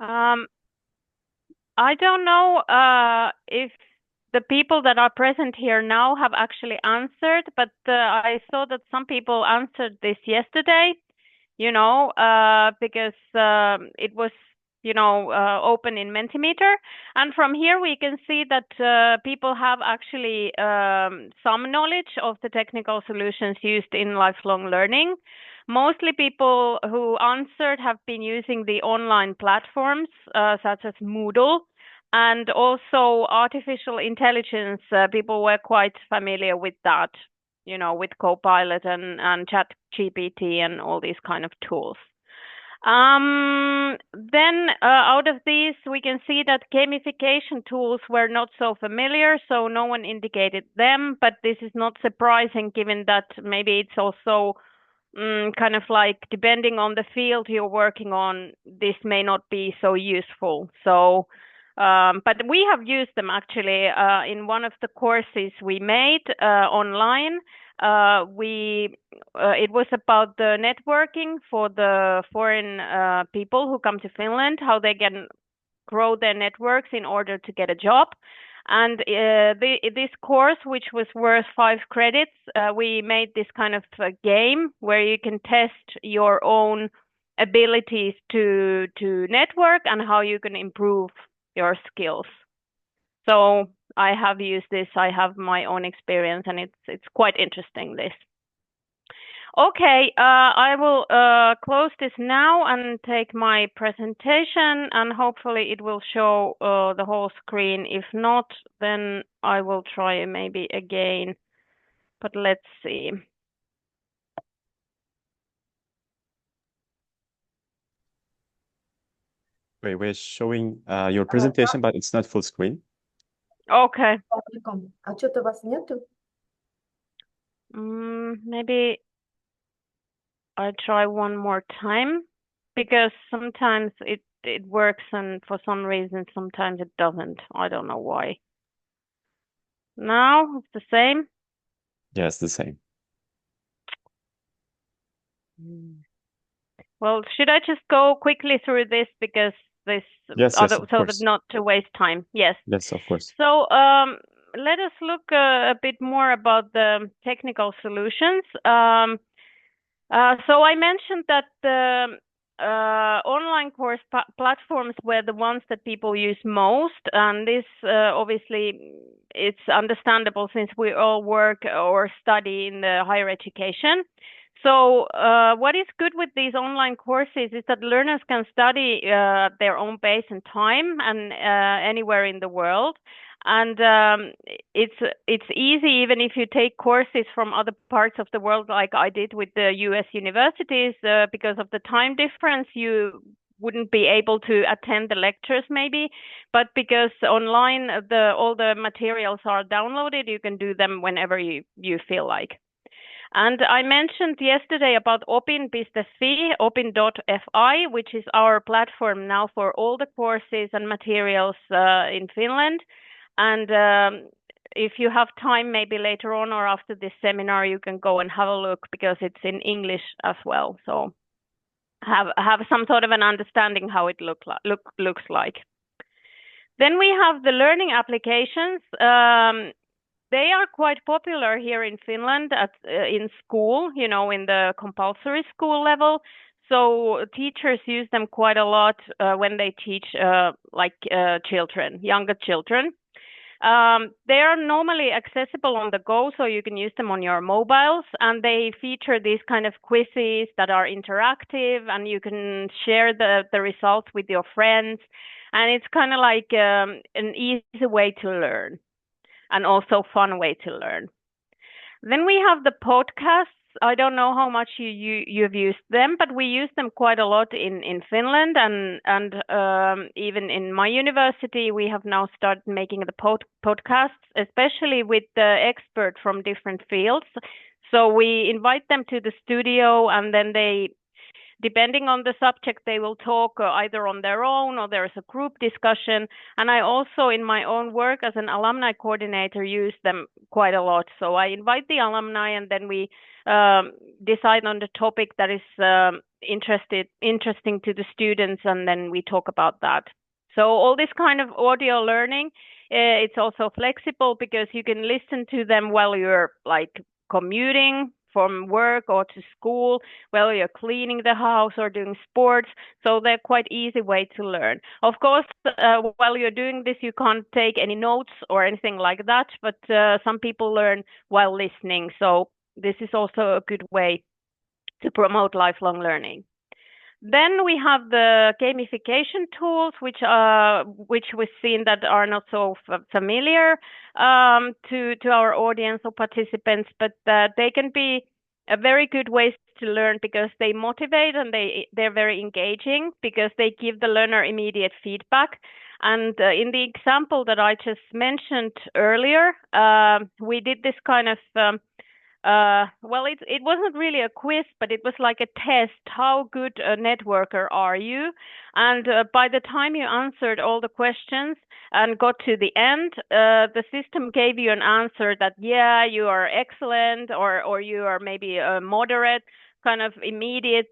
Um, I don't know if the people that are present here now have actually answered, but I saw that some people answered this yesterday, because it was, open in Mentimeter. And from here we can see that people have actually some knowledge of the technical solutions used in lifelong learning. Mostly people who answered have been using the online platforms such as Moodle and also artificial intelligence. People were quite familiar with that, with Copilot and Chat GPT and all these kind of tools. Then out of these, we can see that gamification tools were not so familiar, so no one indicated them, but this is not surprising given that maybe it's also kind of like depending on the field you're working on, this may not be so useful. So, but we have used them actually in one of the courses we made online. We It was about the networking for the foreign people who come to Finland, how they can grow their networks in order to get a job. And this course, which was worth 5 credits, we made this kind of game where you can test your own abilities to network and how you can improve your skills. So I have used this. I have my own experience, and it's quite interesting. This. Okay, I will close this now and take my presentation, and hopefully it will show the whole screen. If not, then I will try maybe again, but let's see. Wait, we're showing your presentation, but it's not full screen. Okay. А что-то вас нету? Maybe I try one more time because sometimes it works and for some reason sometimes it doesn't. I don't know why. Now it's the same. Yes, the same. Well, should I just go quickly through this because this Yes, yes, of so that course. not to waste time? Yes. Yes, of course. So let us look a bit more about the technical solutions. So I mentioned that the online course platforms were the ones that people use most, and this obviously it's understandable since we all work or study in the higher education. So what is good with these online courses is that learners can study at their own pace and time and anywhere in the world. And it's easy even if you take courses from other parts of the world, like I did with the U.S. universities, because of the time difference, you wouldn't be able to attend the lectures maybe, but because online all the materials are downloaded, you can do them whenever you feel like. And I mentioned yesterday about opin.fi, opin.fi, which is our platform now for all the courses and materials in Finland. And if you have time, maybe later on or after this seminar, you can go and have a look because it's in English as well. So have some sort of an understanding how it looks like. Then we have the learning applications. They are quite popular here in Finland in school, in the compulsory school level. So teachers use them quite a lot when they teach children, younger children. They are normally accessible on the go, so you can use them on your mobiles, and they feature these kind of quizzes that are interactive, and you can share the results with your friends, and it's kind of like an easy way to learn, and also fun way to learn. Then we have the podcasts. I don't know how much you've used them, but we use them quite a lot in Finland, and even in my university, we have now started making the podcasts, especially with the expert from different fields. So we invite them to the studio, and then depending on the subject, they will talk either on their own or there is a group discussion. And I also, in my own work as an alumni coordinator, use them quite a lot. So I invite the alumni, and then we decide on the topic that is interesting to the students, and then we talk about that. So all this kind of audio learning, it's also flexible because you can listen to them while you're like commuting from work or to school, while you're cleaning the house or doing sports. So they're quite easy way to learn. Of course, while you're doing this, you can't take any notes or anything like that, but some people learn while listening. So this is also a good way to promote lifelong learning. Then we have the gamification tools, which we've seen that are not so familiar to our audience or participants, but they can be a very good ways to learn because they motivate and they're very engaging because they give the learner immediate feedback. And in the example that I just mentioned earlier, we did this kind of well, it wasn't really a quiz, but it was like a test. How good a networker are you? And by the time you answered all the questions and got to the end, the system gave you an answer that, yeah, you are excellent, or you are maybe a moderate, kind of intermediate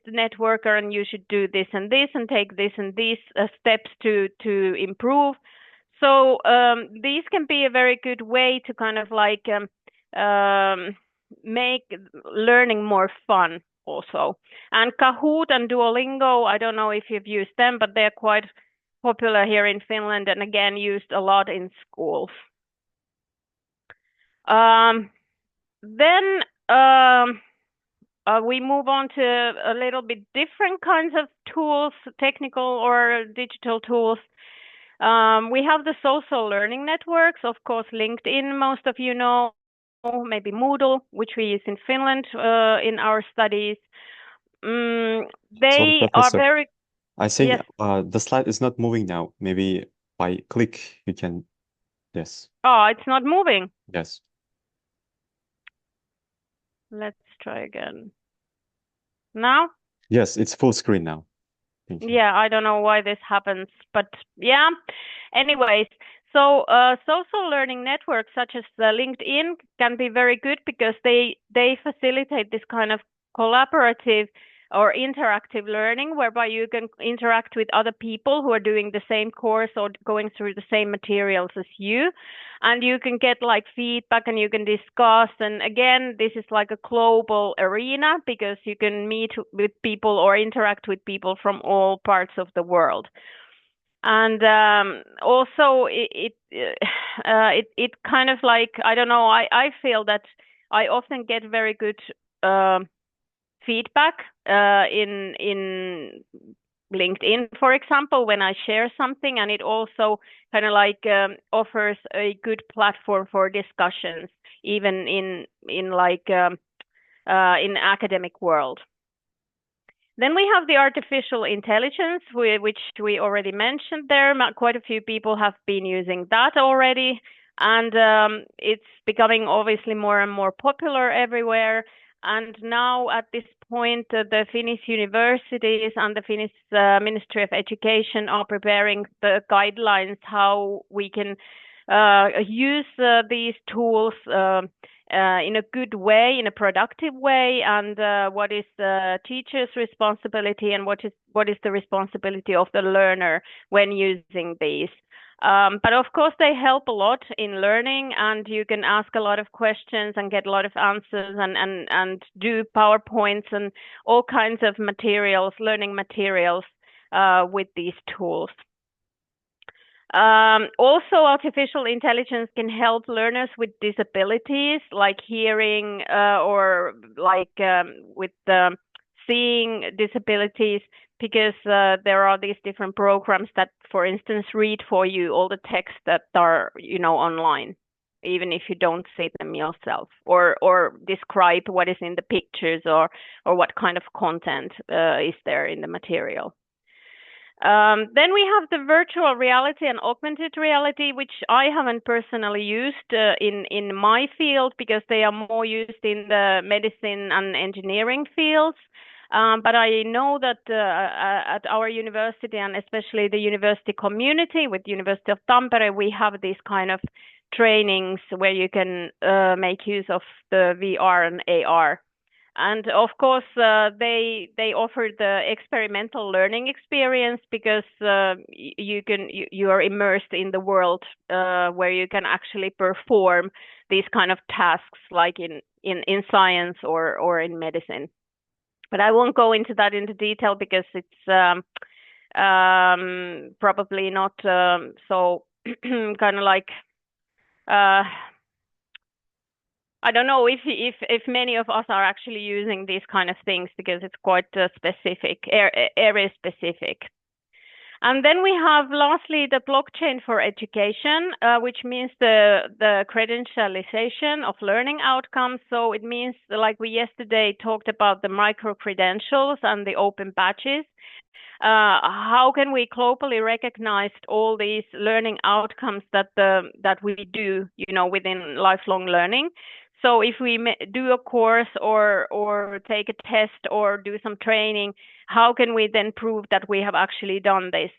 networker, and you should do this and this and take this and these steps to improve. So these can be a very good way to kind of like make learning more fun also. And Kahoot and Duolingo, I don't know if you've used them, but they're quite popular here in Finland and again used a lot in schools. Then we move on to a little bit different kinds of tools, technical or digital tools. We have the social learning networks, of course, LinkedIn, most of you know, maybe Moodle, which we use in Finland in our studies. They are Professor, very... I think Yes. the slide is not moving now. Maybe by click you can, yes. Oh, it's not moving. Yes. Let's try again. Now? Yes, it's full screen now. Thank you. Yeah, I don't know why this happens, but yeah. Anyways, so social learning networks such as LinkedIn can be very good because they facilitate this kind of collaborative or interactive learning whereby you can interact with other people who are doing the same course or going through the same materials as you, and you can get like feedback and you can discuss. And again, this is like a global arena because you can meet with people or interact with people from all parts of the world. And also it kind of like, I don't know, I feel that I often get very good feedback in LinkedIn, for example, when I share something, and it also kind of like offers a good platform for discussions, even in like in academic world. Then we have the artificial intelligence, which we already mentioned there. Quite a few people have been using that already, and it's becoming obviously more and more popular everywhere. And now at this point, the Finnish universities and the Finnish Ministry of Education are preparing the guidelines how we can use these tools in a good way, in a productive way, and what is the teacher's responsibility and what is the responsibility of the learner when using these. But of course, they help a lot in learning, and you can ask a lot of questions and get a lot of answers and do PowerPoints and all kinds of materials, learning materials with these tools. Also, artificial intelligence can help learners with disabilities like hearing or like with seeing disabilities, because there are these different programs that, for instance, read for you all the texts that are, you know, online, even if you don't see them yourself, or describe what is in the pictures or what kind of content is there in the material. Then we have the virtual reality and augmented reality, which I haven't personally used in my field because they are more used in the medicine and engineering fields. But I know that at our university, and especially the university community with University of Tampere, we have these kind of trainings where you can make use of the VR and AR. And of course, they offer the experimental learning experience because you are immersed in the world where you can actually perform these kind of tasks like in science or in medicine. But I won't go into that into detail because it's probably not so kind of like I don't know if many of us are actually using these kind of things because it's quite specific, area specific. And then we have lastly the blockchain for education, which means the credentialization of learning outcomes. So it means, like we yesterday talked about the micro credentials and the open badges. How can we globally recognize all these learning outcomes that we do, within lifelong learning? So if we do a course or take a test or do some training, how can we then prove that we have actually done this?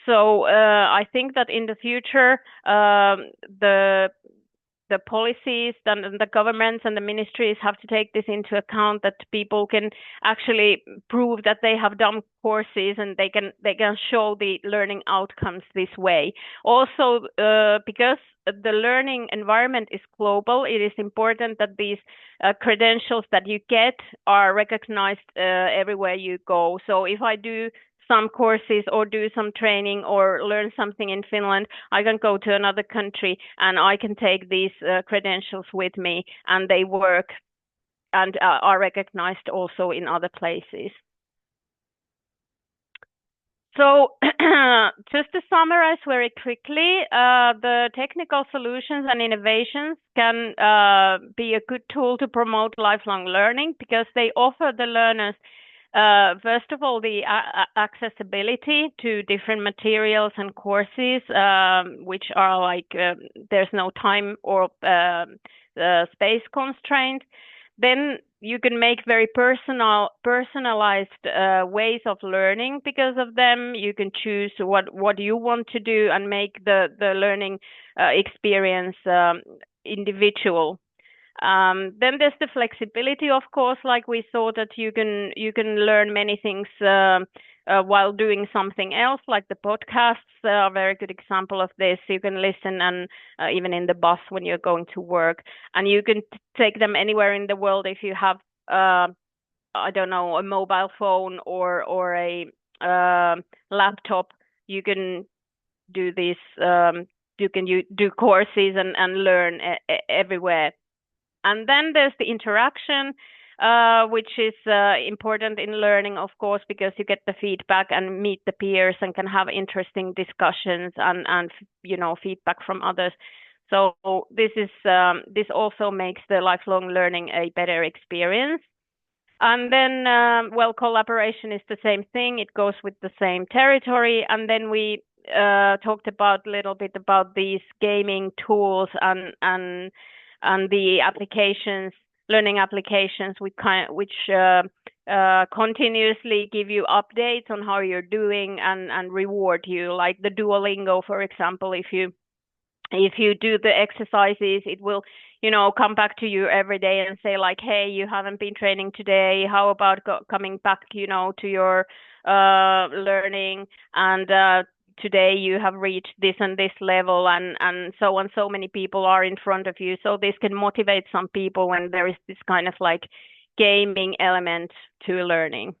So I think that in the future, the policies and the governments and the ministries have to take this into account, that people can actually prove that they have done courses and they can show the learning outcomes this way. Also, because the learning environment is global, it is important that these credentials that you get are recognized everywhere you go. So if I do some courses or do some training or learn something in Finland, I can go to another country and I can take these credentials with me, and they work and are recognized also in other places. So just to summarize very quickly, the technical solutions and innovations can be a good tool to promote lifelong learning because they offer the learners first of all, the accessibility to different materials and courses, which are like there's no time or space constraint. Then you can make very personalized ways of learning because of them. You can choose what you want to do and make the learning experience individual. Then there's the flexibility, of course, like we saw that you can learn many things while doing something else, like the podcasts are a very good example of this. You can listen and even in the bus when you're going to work, and you can take them anywhere in the world if you have I don't know, a mobile phone or a laptop. You can do this. You can do courses and learn everywhere. And then there's the interaction, which is important in learning, of course, because you get the feedback and meet the peers and can have interesting discussions and feedback from others. So this also makes the lifelong learning a better experience. And then, collaboration is the same thing. It goes with the same territory. And then we talked a little bit about these gaming tools and the applications, learning applications, which continuously give you updates on how you're doing and reward you. Like the Duolingo, for example, if you do the exercises, it will, come back to you every day and say like, hey, you haven't been training today. How about coming back, to your learning, and today you have reached this and this level, and so on. So many people are in front of you. So this can motivate some people when there is this kind of like gaming element to learning.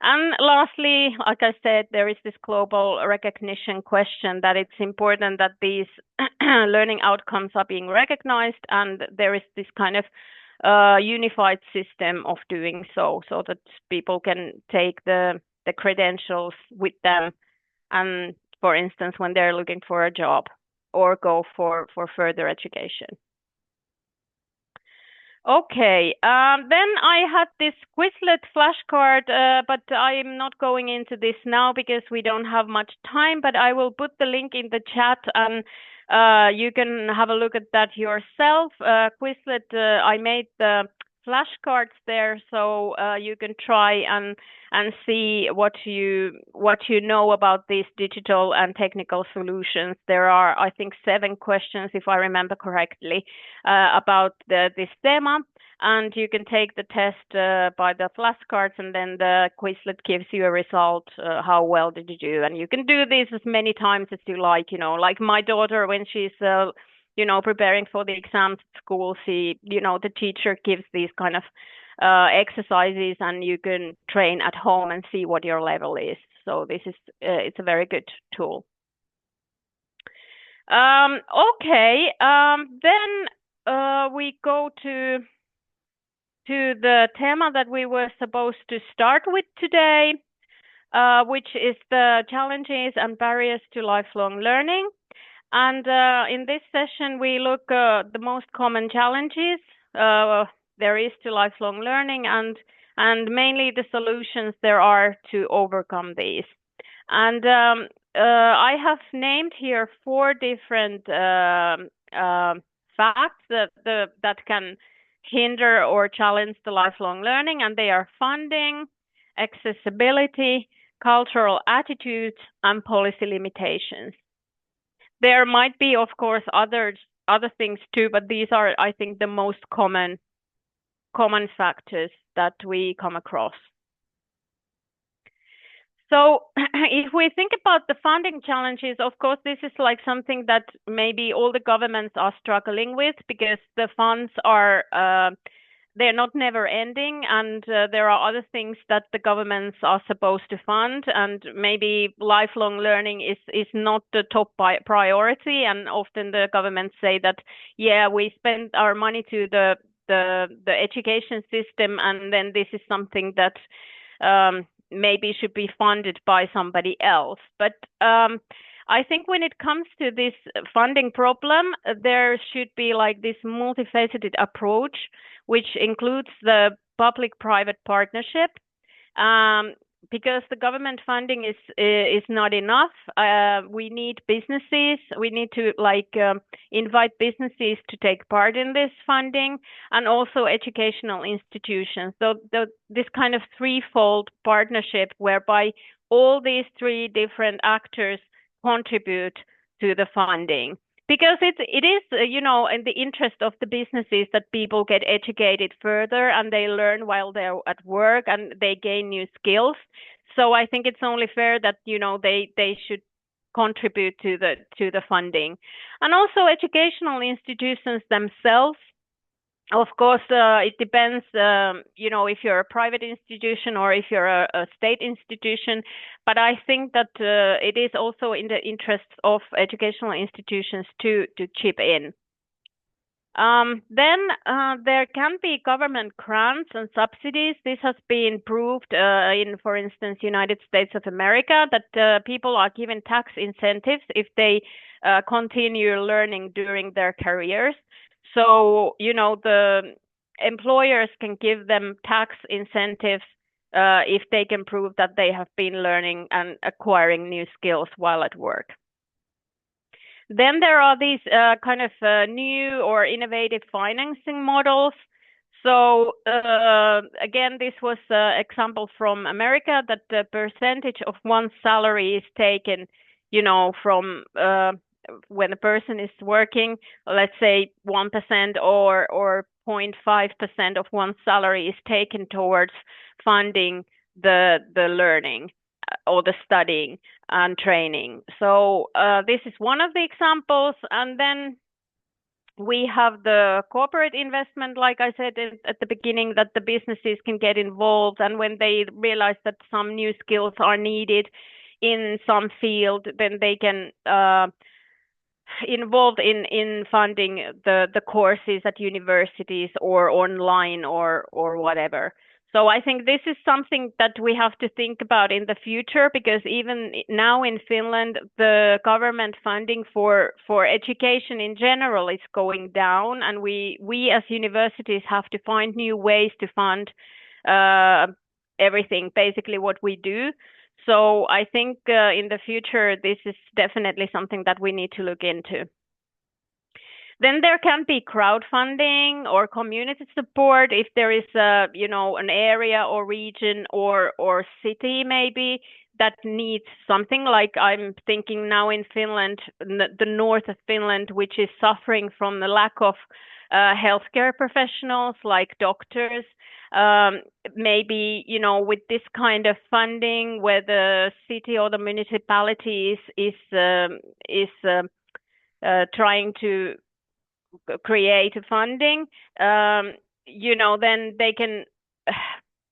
And lastly, like I said, there is this global recognition question, that it's important that these learning outcomes are being recognized, and there is this kind of unified system of doing so that people can take the credentials with them, and for instance, when they're looking for a job or go for further education. Okay, then I had this Quizlet flashcard, but I'm not going into this now because we don't have much time, but I will put the link in the chat and you can have a look at that yourself. Quizlet, I made the flashcards there, so you can try and see what you know about these digital and technical solutions. There are, I think, 7 questions, if I remember correctly, about this thema. And you can take the test by the flashcards, and then the Quizlet gives you a result. How well did you do? And you can do this as many times as you like. Like my daughter, when she's preparing for the exams at school, the teacher gives these kind of exercises, and you can train at home and see what your level is. So this is it's a very good tool. Okay, then we go to the thema that we were supposed to start with today, which is the challenges and barriers to lifelong learning. And in this session, we look at the most common challenges there is to lifelong learning, and mainly the solutions there are to overcome these. And I have named here 4 different facts that can hinder or challenge the lifelong learning, and they are funding, accessibility, cultural attitudes, and policy limitations. There might be, of course, other things too, but these are, I think, the most common factors that we come across. So if we think about the funding challenges, of course, this is like something that maybe all the governments are struggling with, because the funds are they're not never ending, and there are other things that the governments are supposed to fund, and maybe lifelong learning is not the top priority. And often the governments say that, yeah, we spend our money to the education system, and then this is something that maybe should be funded by somebody else. But I think when it comes to this funding problem, there should be like this multifaceted approach, which includes the public-private partnership, because the government funding is not enough. We need businesses. We need to invite businesses to take part in this funding, and also educational institutions. So this kind of threefold partnership, whereby all these 3 different actors contribute to the funding. Because it is, in the interest of the businesses that people get educated further, and they learn while they're at work, and they gain new skills. So I think it's only fair that, they should contribute to the funding. And also educational institutions themselves. Of course, it depends, if you're a private institution or if you're a state institution. But I think that it is also in the interest of educational institutions to chip in. Then there can be government grants and subsidies. This has been proved in, for instance, United States of America, that people are given tax incentives if they continue learning during their careers. So, the employers can give them tax incentives if they can prove that they have been learning and acquiring new skills while at work. Then there are these kind of new or innovative financing models. So again, this was an example from America, that the percentage of one's salary is taken, from when a person is working, let's say 1% or 0.5% of one's salary is taken towards funding the learning or the studying and training. So this is one of the examples. And then we have the corporate investment, like I said at the beginning, that the businesses can get involved, and when they realize that some new skills are needed in some field, then they can involved in funding the courses at universities or online or whatever. So I think this is something that we have to think about in the future, because even now in Finland, the government funding for education in general is going down, and we as universities have to find new ways to fund everything, basically what we do. So I think in the future, this is definitely something that we need to look into. Then there can be crowdfunding or community support if there is a, an area or region or city maybe that needs something. Like I'm thinking now in Finland, the north of Finland, which is suffering from the lack of healthcare professionals like doctors. Maybe, with this kind of funding where the city or the municipality is trying to create funding, then they can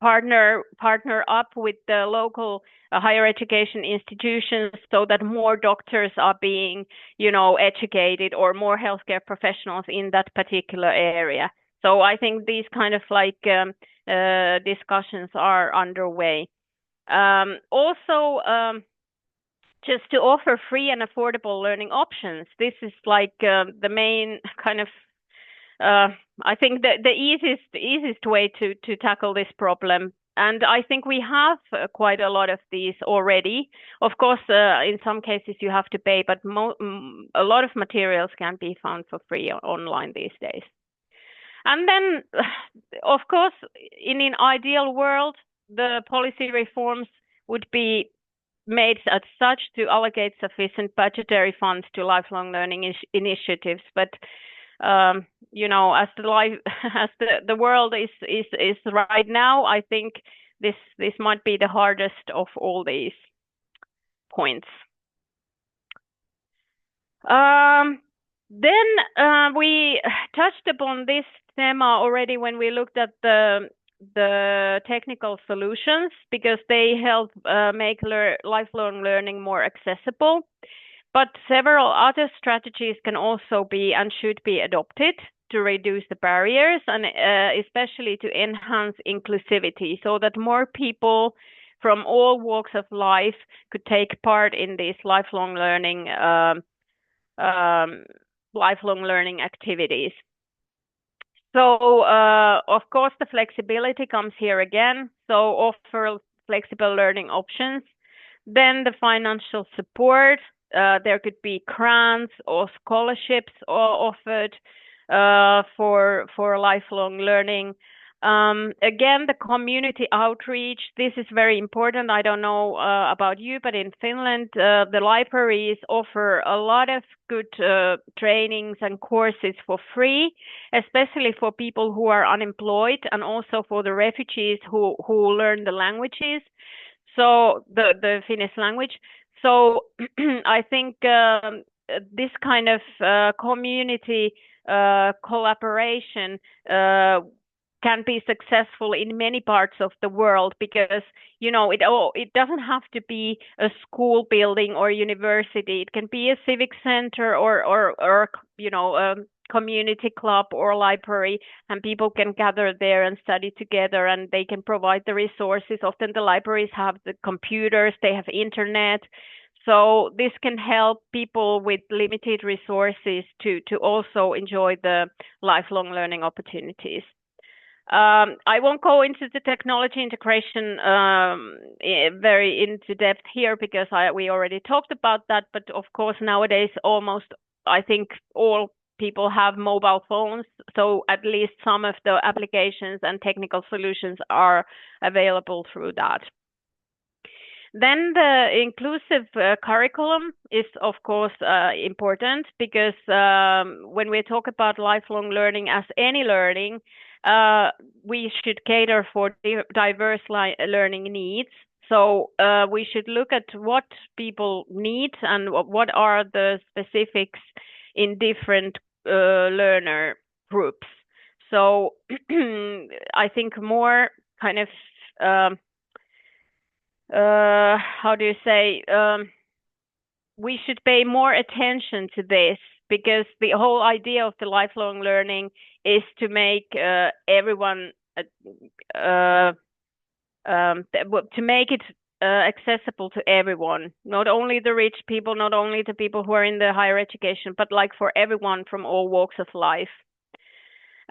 partner up with the local higher education institutions so that more doctors are being, educated, or more healthcare professionals in that particular area. So I think these kind of discussions are underway. Also, just to offer free and affordable learning options. This is the main kind of, I think the easiest way to tackle this problem. And I think we have quite a lot of these already. Of course, in some cases you have to pay, but a lot of materials can be found for free online these days. And then, of course, in an ideal world, the policy reforms would be made as such to allocate sufficient budgetary funds to lifelong learning initiatives. But as the world is right now, I think this might be the hardest of all these points. Then we touched upon this theme already when we looked at the technical solutions, because they help make lifelong learning more accessible. But several other strategies can also be and should be adopted to reduce the barriers, and especially to enhance inclusivity, so that more people from all walks of life could take part in these lifelong learning activities. So, of course, the flexibility comes here again. So offer flexible learning options. Then the financial support. There could be grants or scholarships offered for lifelong learning. Again, the community outreach. This is very important. I don't know about you, but in Finland, the libraries offer a lot of good trainings and courses for free, especially for people who are unemployed, and also for the refugees who learn the languages. So the Finnish language. So I think this kind of community collaboration can be successful in many parts of the world, because it doesn't have to be a school building or university. It can be a civic center or a community club or library, and people can gather there and study together, and they can provide the resources. Often the libraries have the computers, they have internet. So this can help people with limited resources to also enjoy the lifelong learning opportunities. I won't go into the technology integration very into depth here, because we already talked about that. But of course, nowadays, I think all people have mobile phones, so at least some of the applications and technical solutions are available through that. Then the inclusive curriculum is, of course, important, because when we talk about lifelong learning as any learning, we should cater for diverse learning needs. So we should look at what people need and what are the specifics in different learner groups. So I think more kind of we should pay more attention to this, because the whole idea of the lifelong learning is to make everyone to make it accessible to everyone, not only the rich people, not only the people who are in the higher education, but for everyone from all walks of life.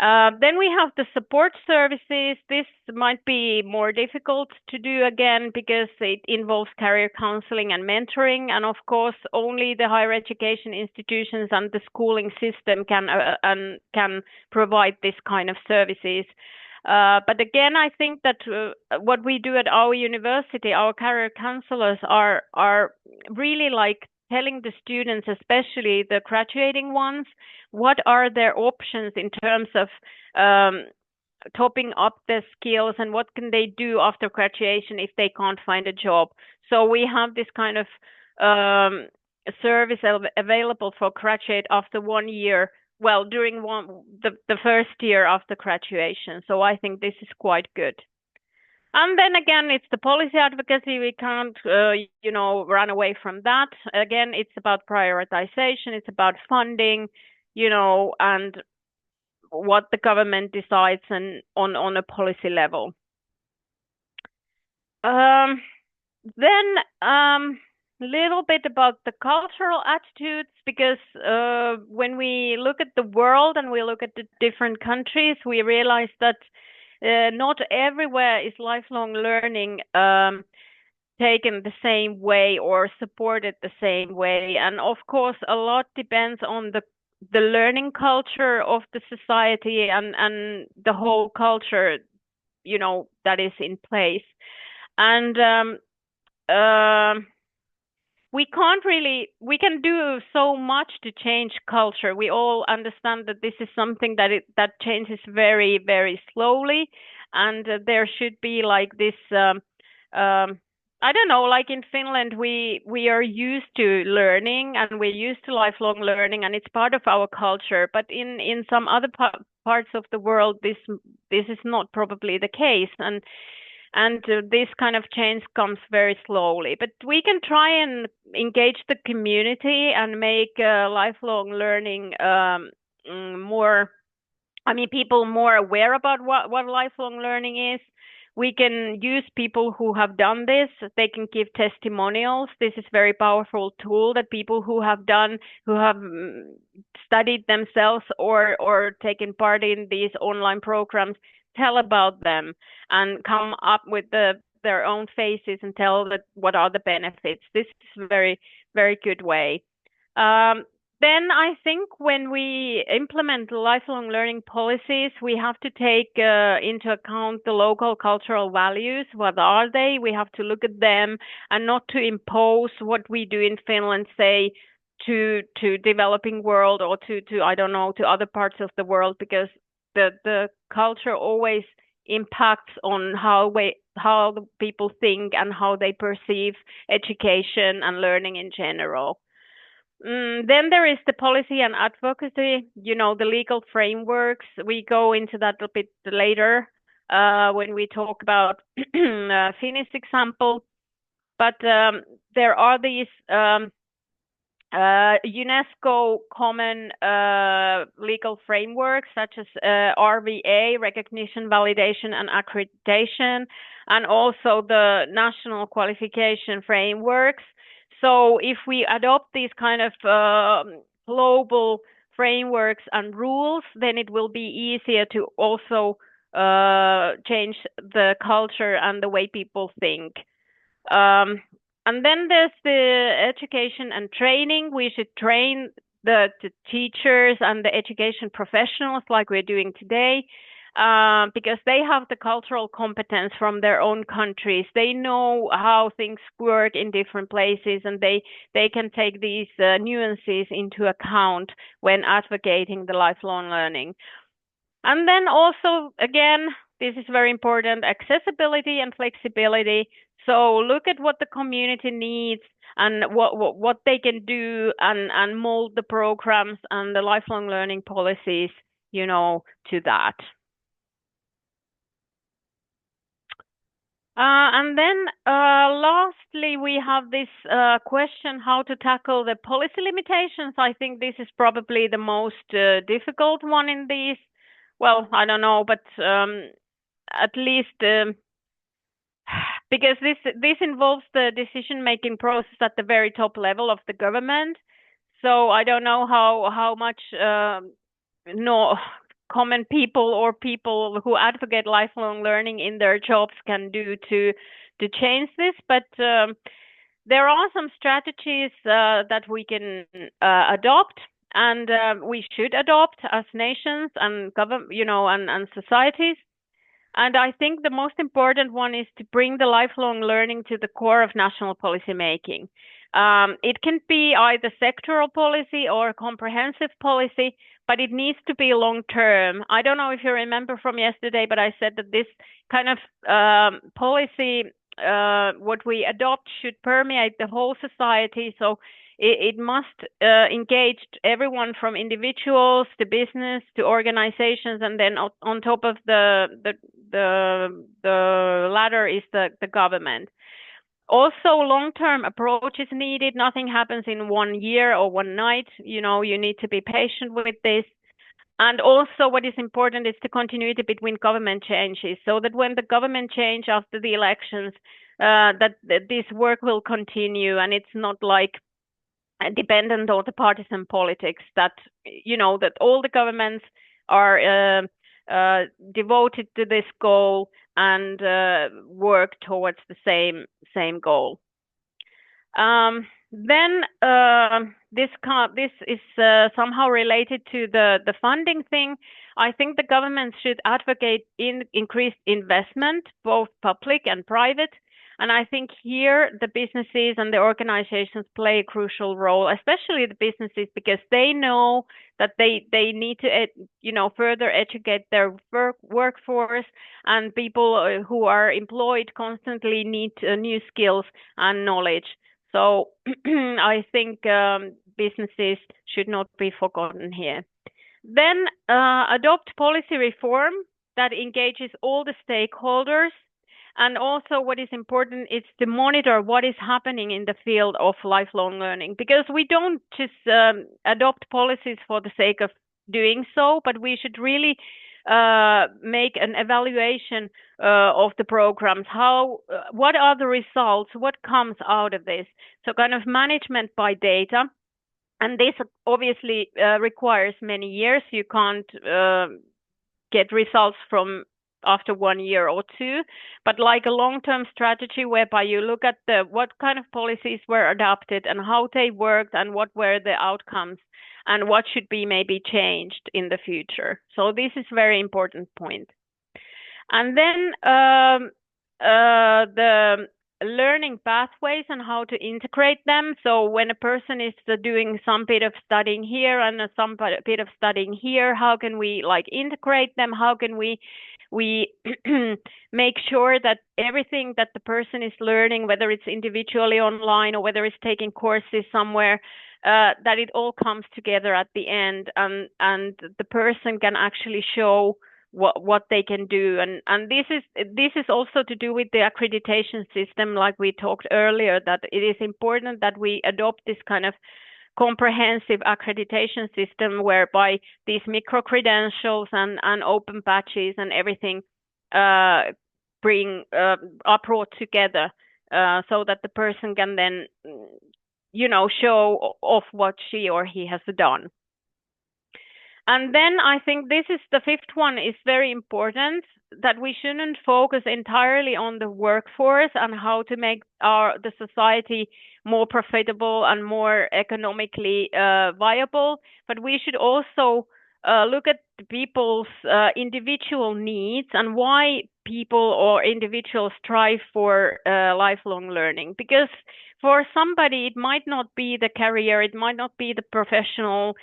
Then we have the support services. This might be more difficult to do again because it involves career counseling and mentoring, and of course, only the higher education institutions and the schooling system can provide this kind of services. But again, I think that what we do at our university, our career counselors are really like telling the students, especially the graduating ones, what are their options in terms of topping up their skills and what can they do after graduation if they can't find a job. So we have this kind of service available for graduate after 1 year, well, during the first year after graduation. So I think this is quite good. And then again, it's the policy advocacy. We can't, run away from that. Again, it's about prioritization. It's about funding, and what the government decides and on a policy level. Then little bit about the cultural attitudes, because when we look at the world and we look at the different countries, we realize that not everywhere is lifelong learning taken the same way or supported the same way. And of course, a lot depends on the learning culture of the society and the whole culture, that is in place. And we can do so much to change culture. We all understand that this is something that changes very, very slowly, and there should be like this. I don't know, like in Finland, we are used to learning and we're used to lifelong learning, and it's part of our culture. But in some other parts of the world, this is not probably the case, and this kind of change comes very slowly. But we can try and engage the community and make lifelong learning people more aware about what lifelong learning is. We can use people who have done this. They can give testimonials. This is a very powerful tool that people who have studied themselves or taken part in these online programs tell about them and come up with their own faces and tell what are the benefits. This is a very, very good way. Then I think when we implement lifelong learning policies, we have to take into account the local cultural values. What are they? We have to look at them and not to impose what we do in Finland, say, to developing world or to I don't know, to other parts of the world, because the culture always impacts on how the people think and how they perceive education and learning in general. Then there is the policy and advocacy, the legal frameworks. We go into that a bit later when we talk about Finnish example. But there are these UNESCO common legal frameworks such as RVA, recognition, validation, and accreditation, and also the national qualification frameworks. So if we adopt these kind of global frameworks and rules, then it will be easier to also change the culture and the way people think. And then there's the education and training. We should train the teachers and the education professionals like we're doing today, because they have the cultural competence from their own countries. They know how things work in different places, and they can take these nuances into account when advocating the lifelong learning. And then also, again, this is very important, accessibility and flexibility. So look at what the community needs and what they can do and mold the programs and the lifelong learning policies, to that. And then lastly, we have this question, how to tackle the policy limitations. I think this is probably the most difficult one in these. Well, I don't know, but at least because this involves the decision-making process at the very top level of the government. So I don't know how much common people or people who advocate lifelong learning in their jobs can do to change this. But there are some strategies that we can adopt, and we should adopt as nations and and societies. And I think the most important one is to bring the lifelong learning to the core of national policy making. It can be either sectoral policy or comprehensive policy, but it needs to be long term. I don't know if you remember from yesterday, but I said that this kind of policy, what we adopt, should permeate the whole society. So it must engage everyone from individuals to business to organizations, and then on top of the ladder is the government. Also, long-term approach is needed. Nothing happens in 1 year or one night. You need to be patient with this. And also what is important is the continuity between government changes, so that when the government change after the elections, that this work will continue, and it's not like dependent on the partisan politics, that that all the governments are devoted to this goal and work towards the same goal. Then this is somehow related to the funding thing. I think the government should advocate increased investment, both public and private. And I think here the businesses and the organizations play a crucial role, especially the businesses, because they know that they need to further educate their workforce, and people who are employed constantly need new skills and knowledge. So I think businesses should not be forgotten here. Then adopt policy reform that engages all the stakeholders. And also what is important is to monitor what is happening in the field of lifelong learning, because we don't just adopt policies for the sake of doing so, but we should really make an evaluation of the programs. What are the results? What comes out of this? So kind of management by data. And this obviously requires many years. You can't get results from after 1 year or two, but like a long-term strategy whereby you look at what kind of policies were adopted and how they worked and what were the outcomes and what should be maybe changed in the future. So this is a very important point. And then the learning pathways and how to integrate them. So when a person is doing some bit of studying here and some bit of studying here, how can we integrate them? How can we make sure that everything that the person is learning, whether it's individually online or whether it's taking courses somewhere, that it all comes together at the end, and the person can actually show what they can do. And this is also to do with the accreditation system, like we talked earlier, that it is important that we adopt this kind of comprehensive accreditation system whereby these micro credentials and open badges and everything are brought together, so that the person can then show off what she or he has done. And then I think this is the fifth one, is very important, that we shouldn't focus entirely on the workforce and how to make the society more profitable and more economically viable, but we should also look at the people's individual needs and why people or individuals strive for lifelong learning. Because for somebody, it might not be the career, it might not be the professional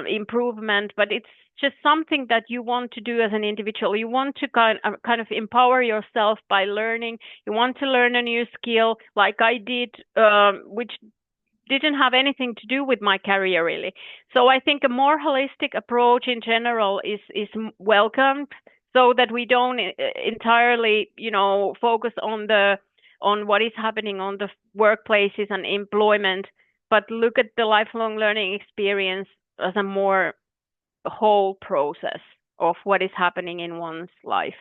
improvement, but it's just something that you want to do as an individual. You want to kind of empower yourself by learning. You want to learn a new skill, like I did, which didn't have anything to do with my career really. So I think a more holistic approach in general is welcomed, so that we don't entirely, focus on what is happening on the workplaces and employment, but look at the lifelong learning experience as a more whole process of what is happening in one's life.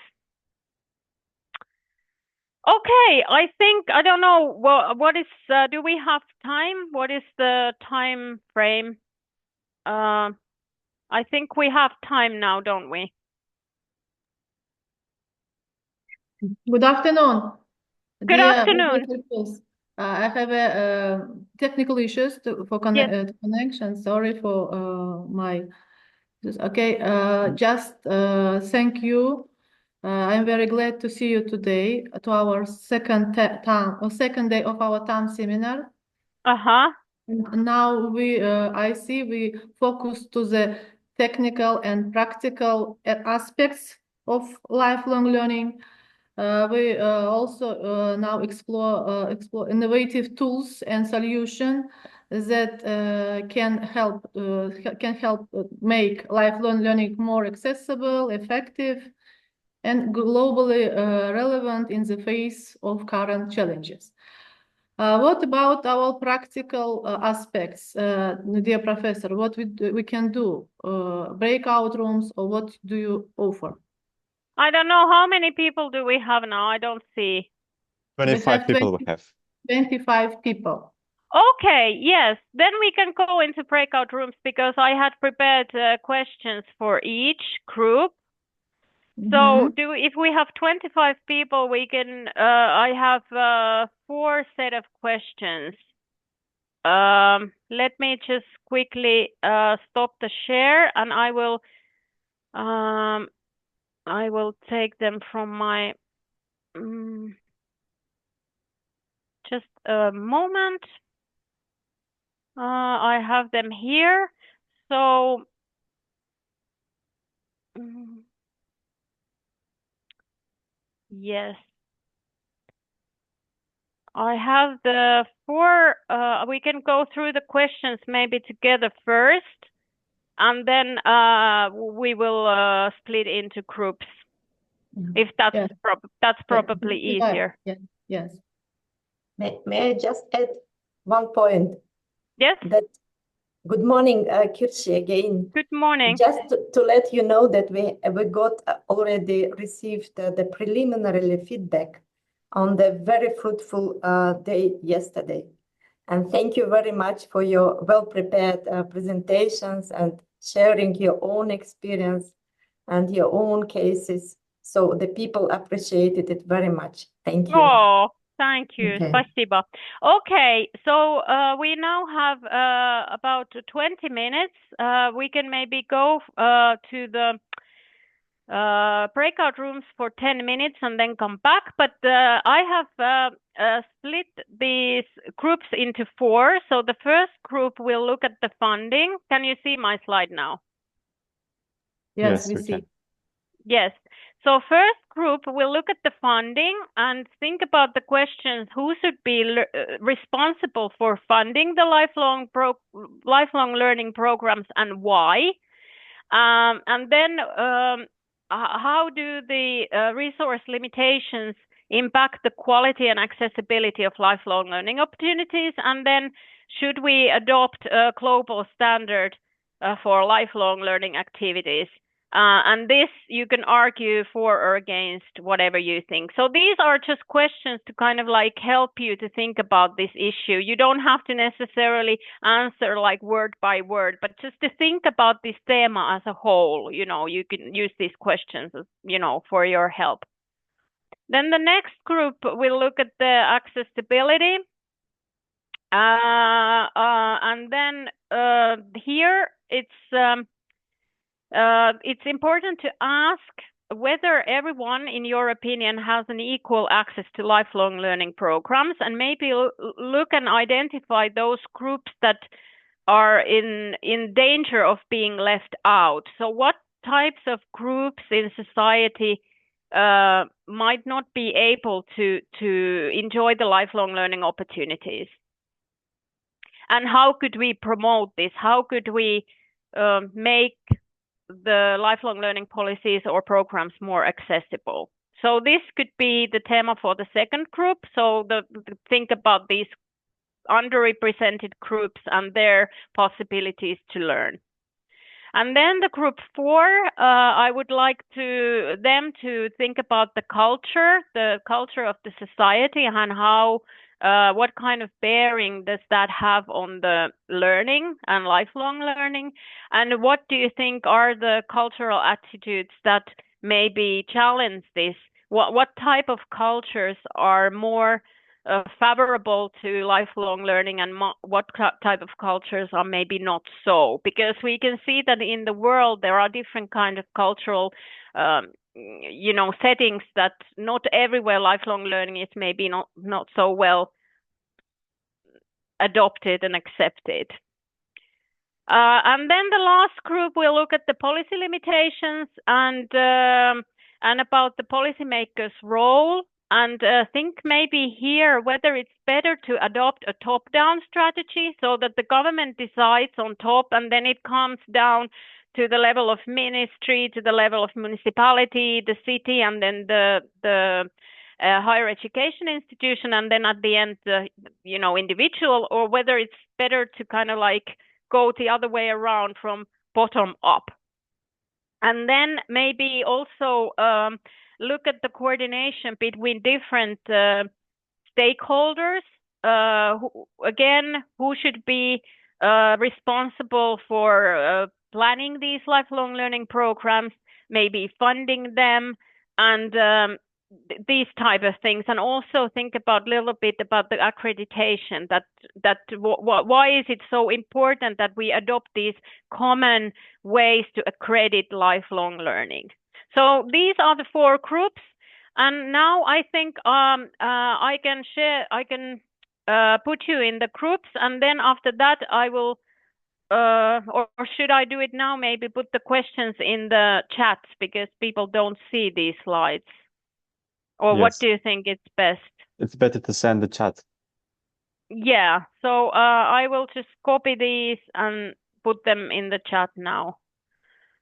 Okay, I think, I don't know, what is, do we have time? What is the time frame? I think we have time now, don't we? Good afternoon. Good Dear afternoon. Professor, I have a technical issues for connection. Sorry for my. Okay, just thank you. I'm very glad to see you today to our second day of our TAM seminar. And now I see we focus to the technical and practical aspects of lifelong learning. We also now explore innovative tools and solutions that can help make lifelong learning more accessible, effective, and globally relevant in the face of current challenges. What about our practical aspects, dear Professor? What we can do? Breakout rooms, or what do you offer? I don't know how many people do we have now. I don't see. 25 people we have. 25 people. Okay, yes. Then we can go into breakout rooms because I had prepared questions for each group. So if we have 25 people, we can, I have 4 set of questions. Let me just quickly stop the share, and I will take them from my, just a moment. I have them here. So, yes. I have the 4, we can go through the questions maybe together first, and then we will split into groups, if that's probably easier. Yes. May I just add one point? Yes. Good morning, Kirsi again. Good morning. Just to let you know that we got already received the preliminary feedback on the very fruitful day yesterday. And thank you very much for your well-prepared presentations and sharing your own experience and your own cases. So the people appreciated it very much. Thank you. Oh, thank you. Okay. Spasibo. Okay, so we now have about 20 minutes. We can maybe go to the breakout rooms for 10 minutes and then come back. But I have split these groups into 4. So the first group will look at the funding. Can you see my slide now? Yes, we see. Yes. So first group will look at the funding and think about the questions: who should be responsible for funding the lifelong learning programs and why? And then how do the resource limitations impact the quality and accessibility of lifelong learning opportunities? And then should we adopt a global standard for lifelong learning activities? And this you can argue for or against, whatever you think. So these are just questions to kind of like help you to think about this issue. You don't have to necessarily answer like word by word, but just to think about this thema as a whole. You know, you can use these questions, you know, for your help. Then the next group will look at the accessibility. And then here it's important to ask whether everyone, in your opinion, has an equal access to lifelong learning programs, and maybe look and identify those groups that are in danger of being left out. So what types of groups in society might not be able to enjoy the lifelong learning opportunities? And how could we promote this? How could we make the lifelong learning policies or programs more accessible? So this could be the theme for the second group. So think about these underrepresented groups and their possibilities to learn. And then the group 4, I would like them to think about the culture of the society and how what kind of bearing does that have on the learning and lifelong learning? And what do you think are the cultural attitudes that maybe challenge this? What type of cultures are more favorable to lifelong learning, and what type of cultures are maybe not so? Because we can see that in the world there are different kind of cultural settings, that not everywhere lifelong learning is maybe not so well adopted and accepted. And then the last group will look at the policy limitations and about the policymakers' role, and think maybe here whether it's better to adopt a top-down strategy so that the government decides on top and then it comes down to the level of ministry, to the level of municipality, the city, and then the higher education institution, and then at the end the individual, or whether it's better to kind of like go the other way around from bottom up. And then maybe also look at the coordination between different stakeholders. Who should be responsible for planning these lifelong learning programs, maybe funding them, and these type of things, and also think about a little bit about the accreditation. Why is it so important that we adopt these common ways to accredit lifelong learning? So these are the 4 groups, and now I think I can put you in the groups, and then after that I will. Or should I do it now? Maybe put the questions in the chat because people don't see these slides. Or what do you think is best? It's better to send the chat. Yeah, so I will just copy these and put them in the chat now,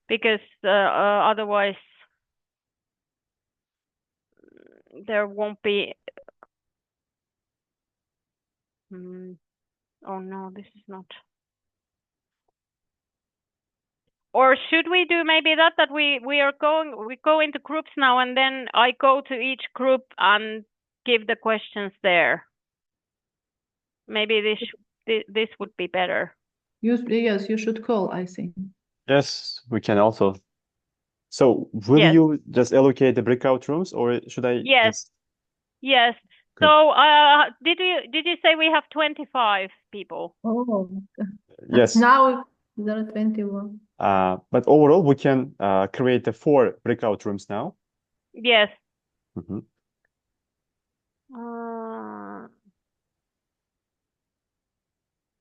because otherwise there won't be. Oh no, this is not. Or should we do maybe that we go into groups now, and then I go to each group and give the questions there. Maybe this would be better. Yes, you should call, I think. Yes, we can also. So will you just allocate the breakout rooms, or should I? Yes. Yes. Good. So did you say we have 25 people? Oh, Yes. now there are 21. But overall, we can create the 4 breakout rooms now. Yes. Mm-hmm.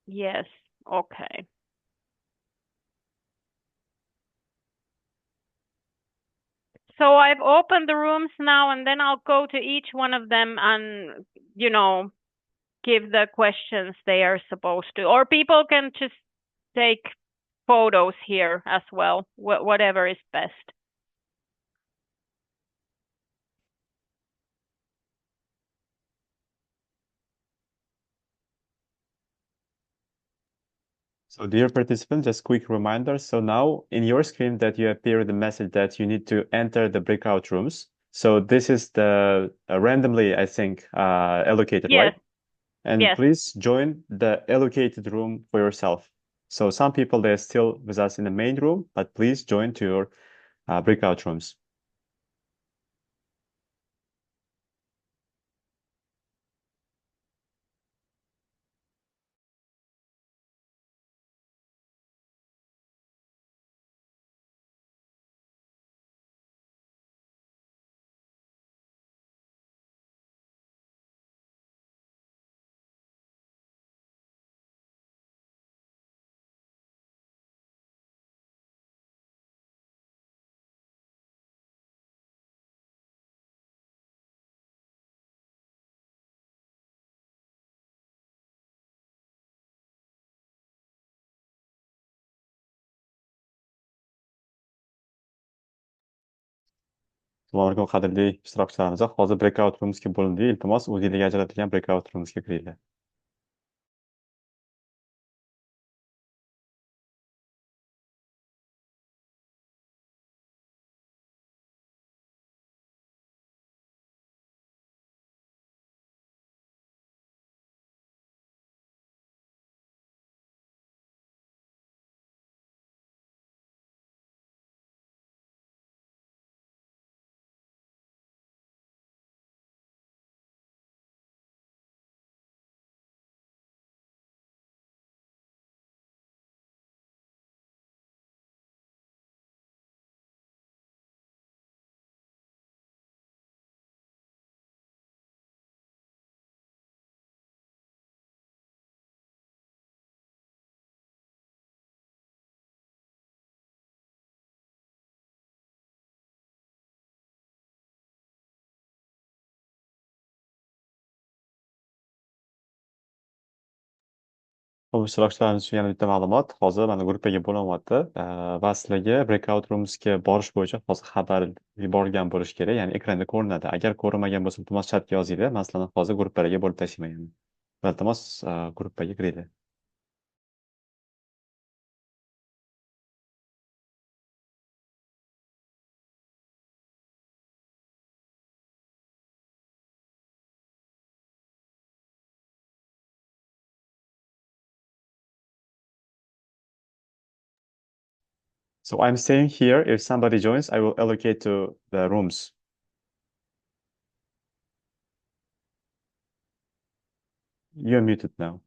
Yes. Okay. So I've opened the rooms now, and then I'll go to each one of them and, give the questions they are supposed to. Or people can just take photos here as well, whatever is best. So dear participants, just quick reminder. So now in your screen that you appear the message that you need to enter the breakout rooms. So this is the randomly, I think, allocated, Yes. right? And Yes. please join the allocated room for yourself. So some people, they're still with us in the main room, but please join to your breakout rooms. Assalomu alaykum qadrli ishtirokchilarimiz. Hozir breakout roomsga bo'lindi. Iltimos o'zingizga ajratilgan breakout roomsga kiringlar. Xo'p, ishtirokchilarimiz uchun yana bitta ma'lumot. Hozir mana gruppaga bo'linyapti va sizlarga breakout roomsga borish bo'yicha hozir xabar yuborilgan bo'lishi kerak, ya'ni ekranda ko'rinadi. Agar ko'rinmagan bo'lsa, iltimos chatga yozinglar. Man sizlarni hozir gruppalarga bo'lib tashlayman. Iltimos gruppaga kiringlar. So I'm staying here. If somebody joins, I will allocate to the rooms. You're muted now.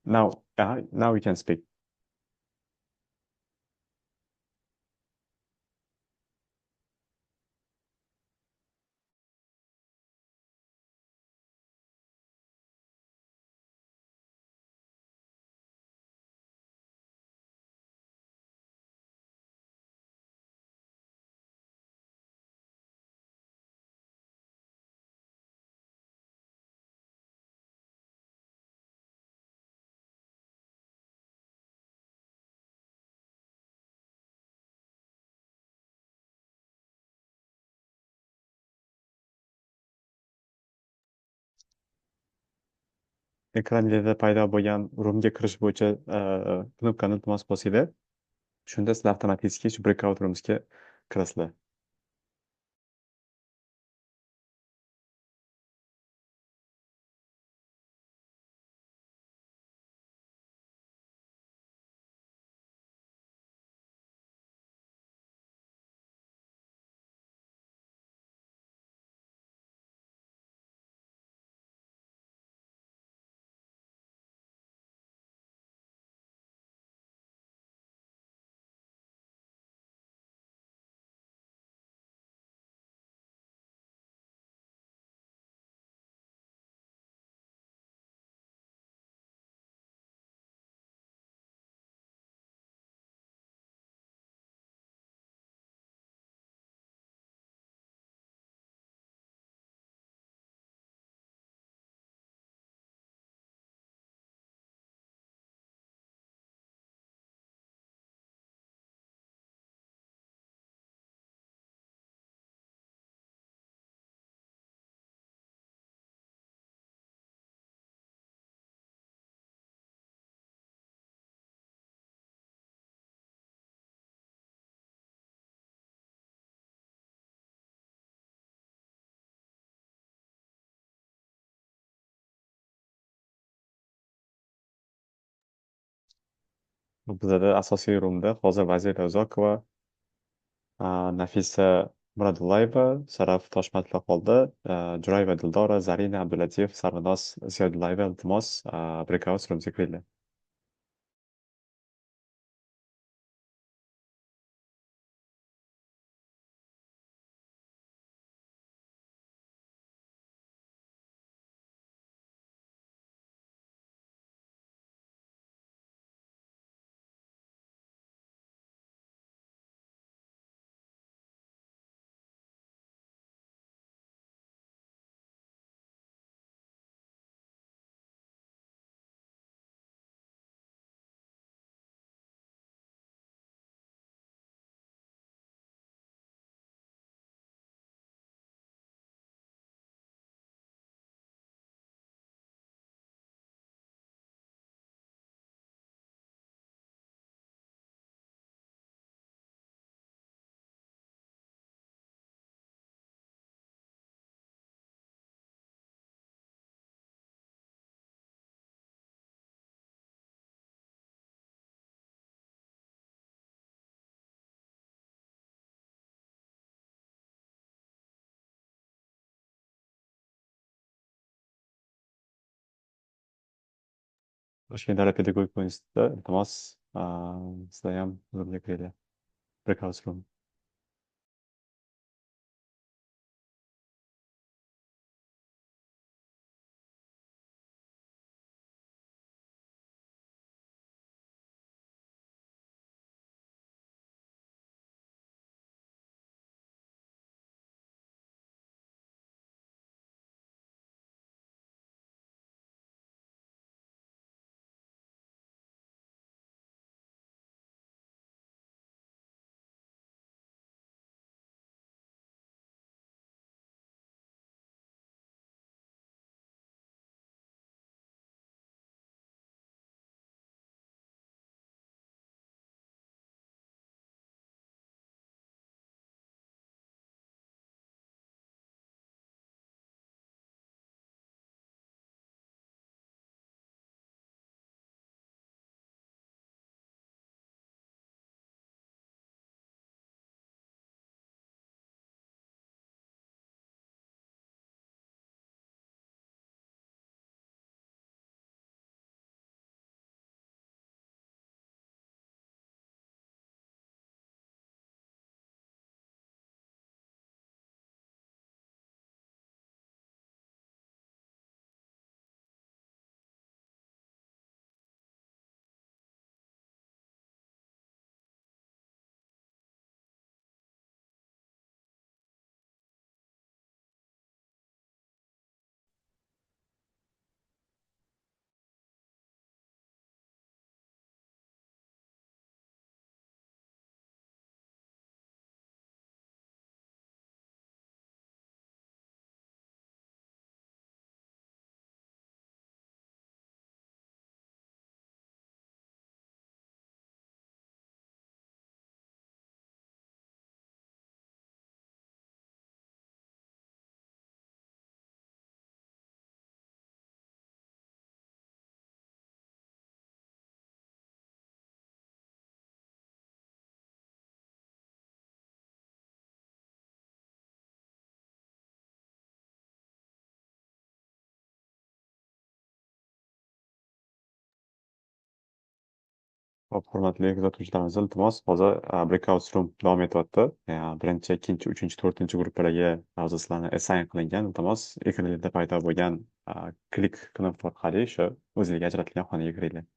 Now we can speak. Ekranlarda paydo bo'lgan roomga kirish bo'yicha knopkani iltimos bosinglar. Shunda sizlar avtomatik shu breakout roomsga kirasizlar. Bizada asosiy roomda hozir Vazira Uzoqova, Nafisa Muradullayeva, Sharaf Toshmatli qoldi. Jo'rayeva Dildora, Zarina Abdulaziyev, Sarvinoz Ziyodullayeva, iltimos breakout roomga kiringlar. Toshkent davlat pedagogika institutida iltimos sizlar ham roomga kiringlar. Breakout room. Hop, hurmatli kuzatuvchilarimiz, iltimos, hozir breakout room davom etyapti. Birinchi, ikkinchi, uchinchi, to'rtinchi gruppalarga sizlarni assign qilingan. Iltimos, ekranlarda paydo bo'lgan klik knopka orqali shu o'zingizga ajratilgan xonaga kiringlar.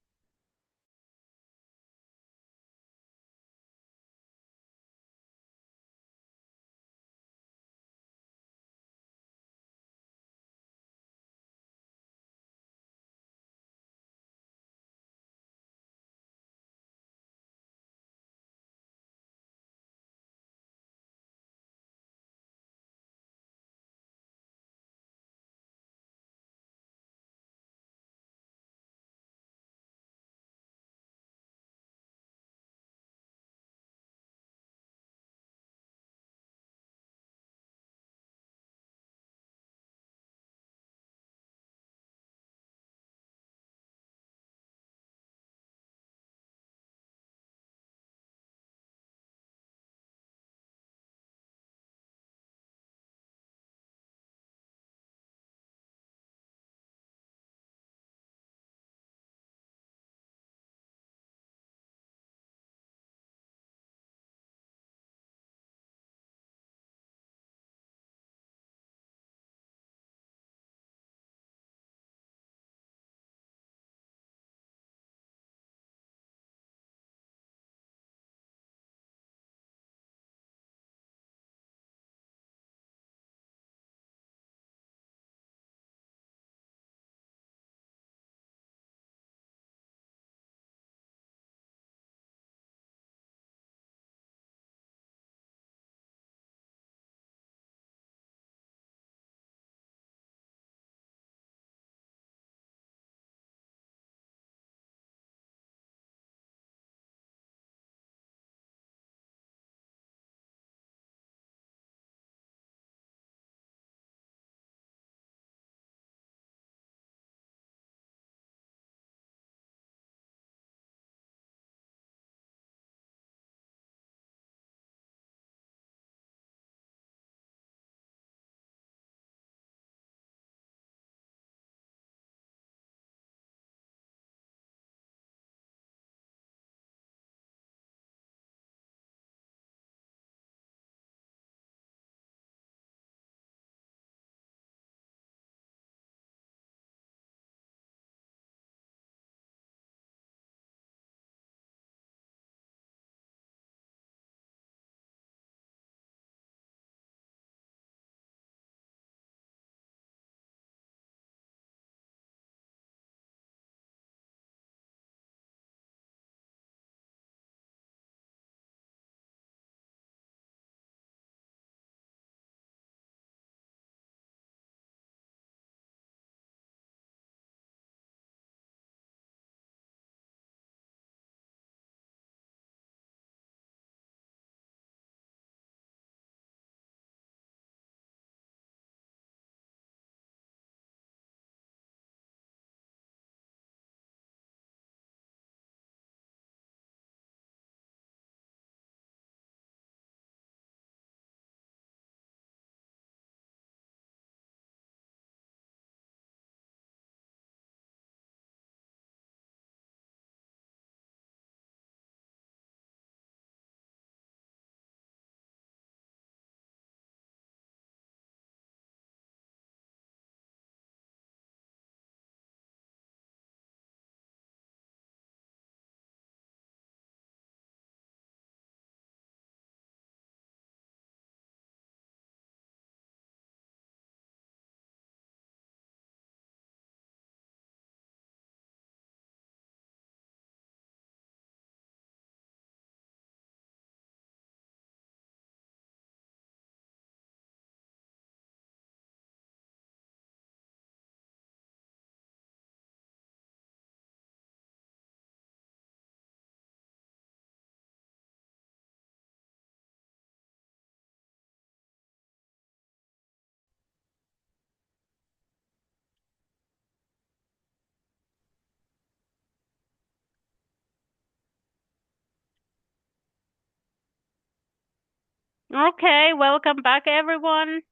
Okay, welcome back, everyone.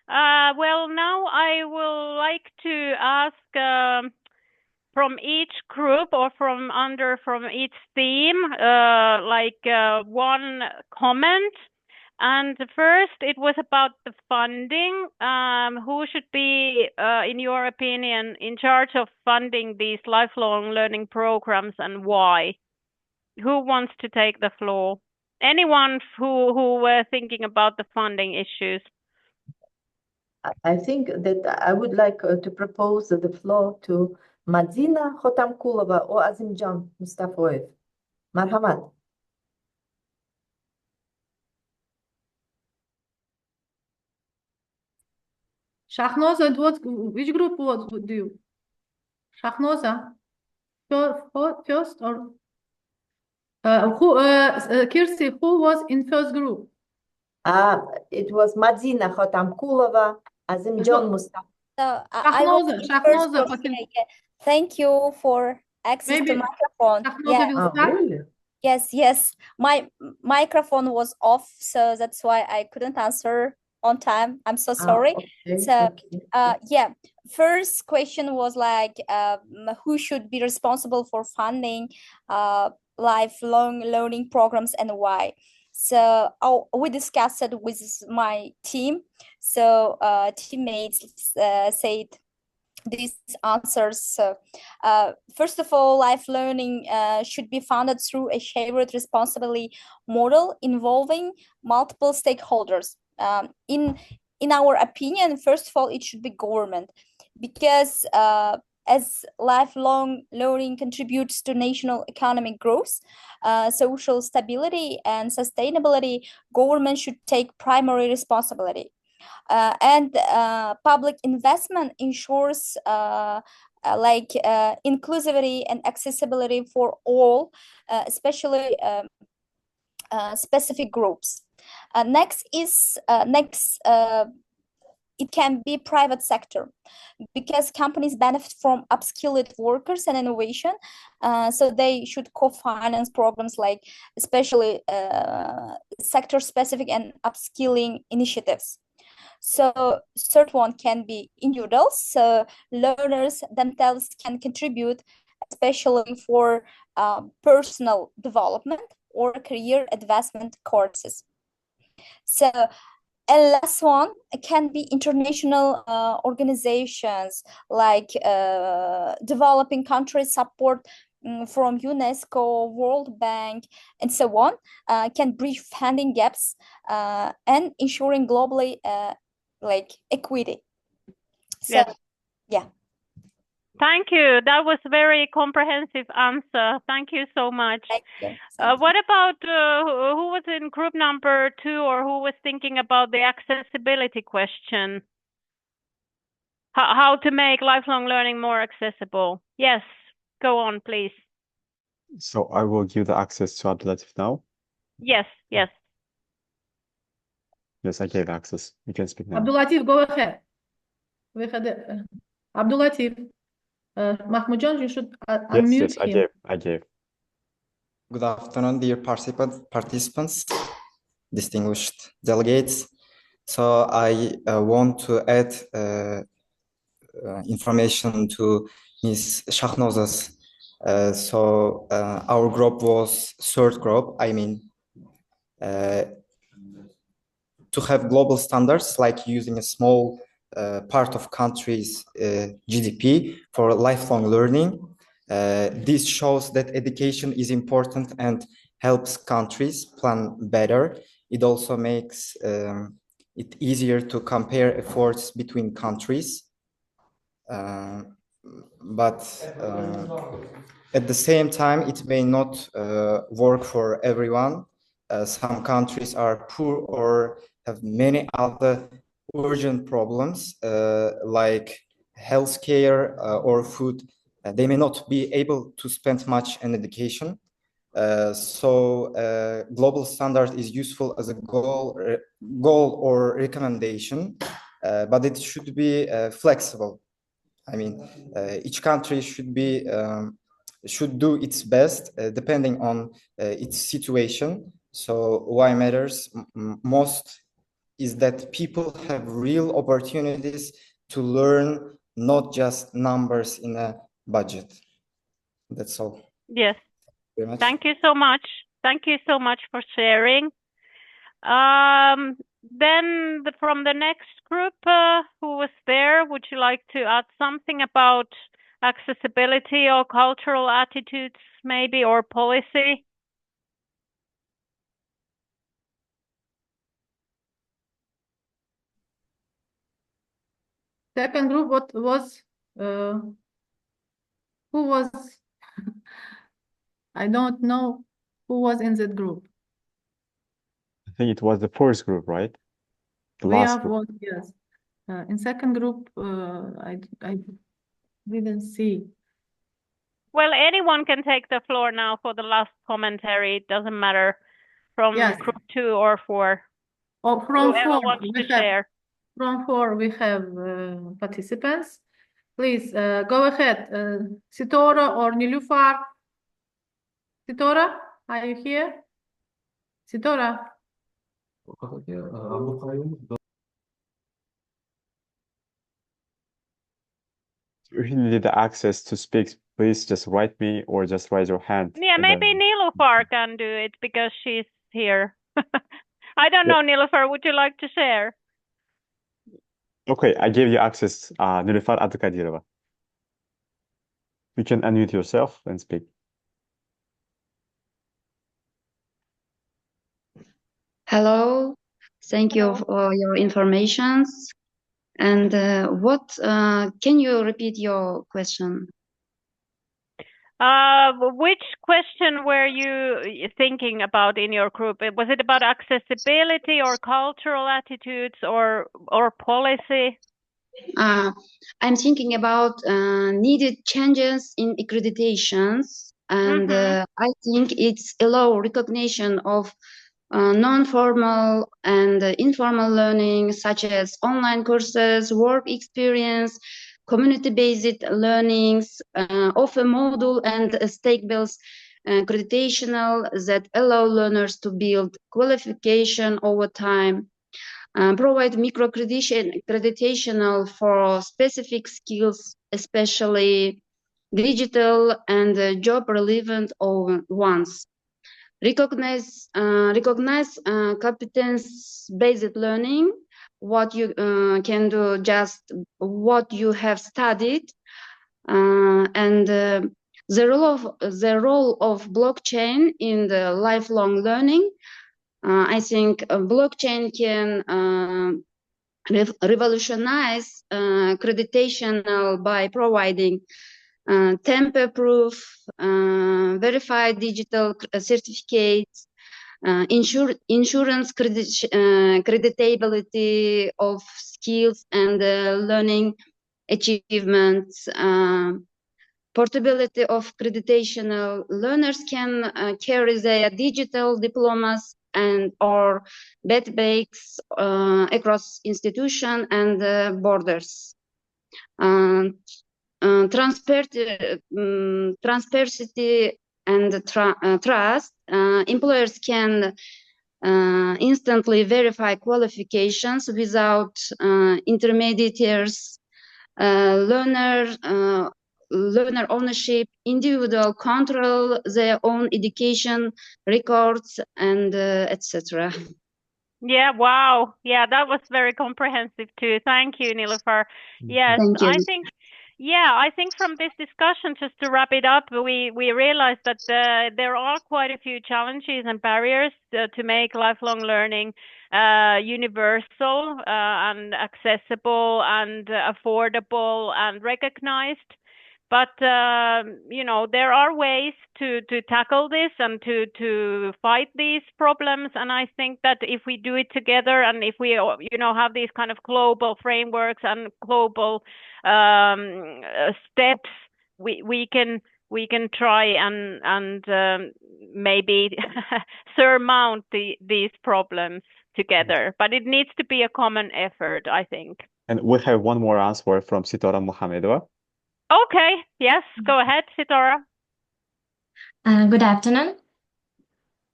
Well, now I will like to ask from each group or from each theme, one comment. And first, it was about the funding. Who should be, in your opinion, in charge of funding these lifelong learning programs and why? Who wants to take the floor? Anyone who were thinking about the funding issues? I think that I would like to propose the floor to Madina Hotamkulova or Azimjan Mustafoyev. Marhamat. Shahnoza, which group would you? Shahnoza, first or Kirsi, who was in first group? It was Madina Hotamkulova, Azimjan Mustafoyev. So I was Shahnoza, thank you for access to microphone. Shahnoza will start. Really? Yes. My microphone was off, so that's why I couldn't answer on time. I'm so sorry. Okay, So okay. yeah, first question was like, who should be responsible for funding lifelong learning programs and why? So we discussed it with my team. So teammates said these answers. First of all, life learning should be funded through a shared responsibility model involving multiple stakeholders. In our opinion, first of all, it should be government, because as lifelong learning contributes to national economic growth, social stability and sustainability, government should take primary responsibility. And public investment ensures inclusivity and accessibility for all, especially specific groups. Next, it can be private sector, because companies benefit from upskilled workers and innovation. So they should co-finance programs like especially sector-specific and upskilling initiatives. So third one can be individuals. So learners themselves can contribute, especially for personal development or career advancement courses. So and last one can be international organizations like developing countries support from UNESCO, World Bank, and so on, can bridge funding gaps and ensuring globally equity. So, Yes. yeah. Thank you. That was a very comprehensive answer. Thank you so much. Thank you. What about who was in group number 2, or who was thinking about the accessibility question? How to make lifelong learning more accessible? Yes, go on, please. So I will give the access to Abdulatif now. Yes. Yes, I gave access. You can speak now. Abdulatif, go ahead. We had Abdulatif. Mahmoudjan, you should unmute him. Yes, I gave. Good afternoon, dear participants, distinguished delegates. So I want to add information to Ms. Shahnoza's. So our group was third group. I mean, to have global standards, like using a small part of country's GDP for lifelong learning. This shows that education is important and helps countries plan better. It also makes it easier to compare efforts between countries. But at the same time, it may not work for everyone. Some countries are poor or have many other urgent problems like healthcare or food. They may not be able to spend much on education. So global standard is useful as a goal or recommendation, but it should be flexible. I mean, each country should do its best depending on its situation. So why matters most is that people have real opportunities to learn, not just numbers in a budget. That's all. Yes. Very much. Thank you so much. Thank you so much for sharing. Then from the next group who was there, would you like to add something about accessibility or cultural attitudes maybe, or policy? Second group, what was, who was, I don't know who was in that group. I think it was the first group, right? The We last have group. one, yes. In second group, I didn't see. Well, anyone can take the floor now for the last commentary. It doesn't matter from Yes. group 2 or 4. Oh, from Whoever 4, wants we to have, share. from 4, we have participants. Please go ahead. Sitora or Nilufar? Sitora, are you here? Sitora? If you need the access to speak, please just write me or just raise your hand. Yeah, and maybe then- Nilufar can do it because she's here. I don't know, Nilufar, would you like to share? Okay, I gave you access, Nilufar Abdulkadirova. You can unmute yourself and speak. Hello, thank you for your informations. And can you repeat your question? Which question were you thinking about in your group? Was it about accessibility or cultural attitudes or policy? I'm thinking about needed changes in accreditations, and I think it's allow recognition of non-formal and informal learning, such as online courses, work experience, community-based learnings, offer module and stake-based accreditational that allow learners to build qualification over time, provide micro-accreditational for specific skills, especially digital and job-relevant ones. Recognize competence-based learning, what you can do, just what you have studied, and the role of blockchain in the lifelong learning. I think blockchain can revolutionize accreditation by providing tamper-proof, verified digital certificates, insurance creditability of skills and learning achievements, portability of accreditation. Learners can carry their digital diplomas and or database across institutions and borders. Transparency and trust. Employers can instantly verify qualifications without intermediaries. Learner ownership, individual control their own education records, and etc. Yeah, wow. Yeah, that was very comprehensive too. Thank you, Nilufar. Yes, Thank you. I think from this discussion, just to wrap it up, we realized that there are quite a few challenges and barriers to make lifelong learning universal and accessible and affordable and recognized. But there are ways to tackle this and to fight these problems. And I think that if we do it together and if we have these kind of global frameworks and global steps, we can try and maybe surmount these problems together. But it needs to be a common effort, I think. And we have one more answer from Sitora Mohamedova. Okay, yes, go ahead, Sitora. Good afternoon.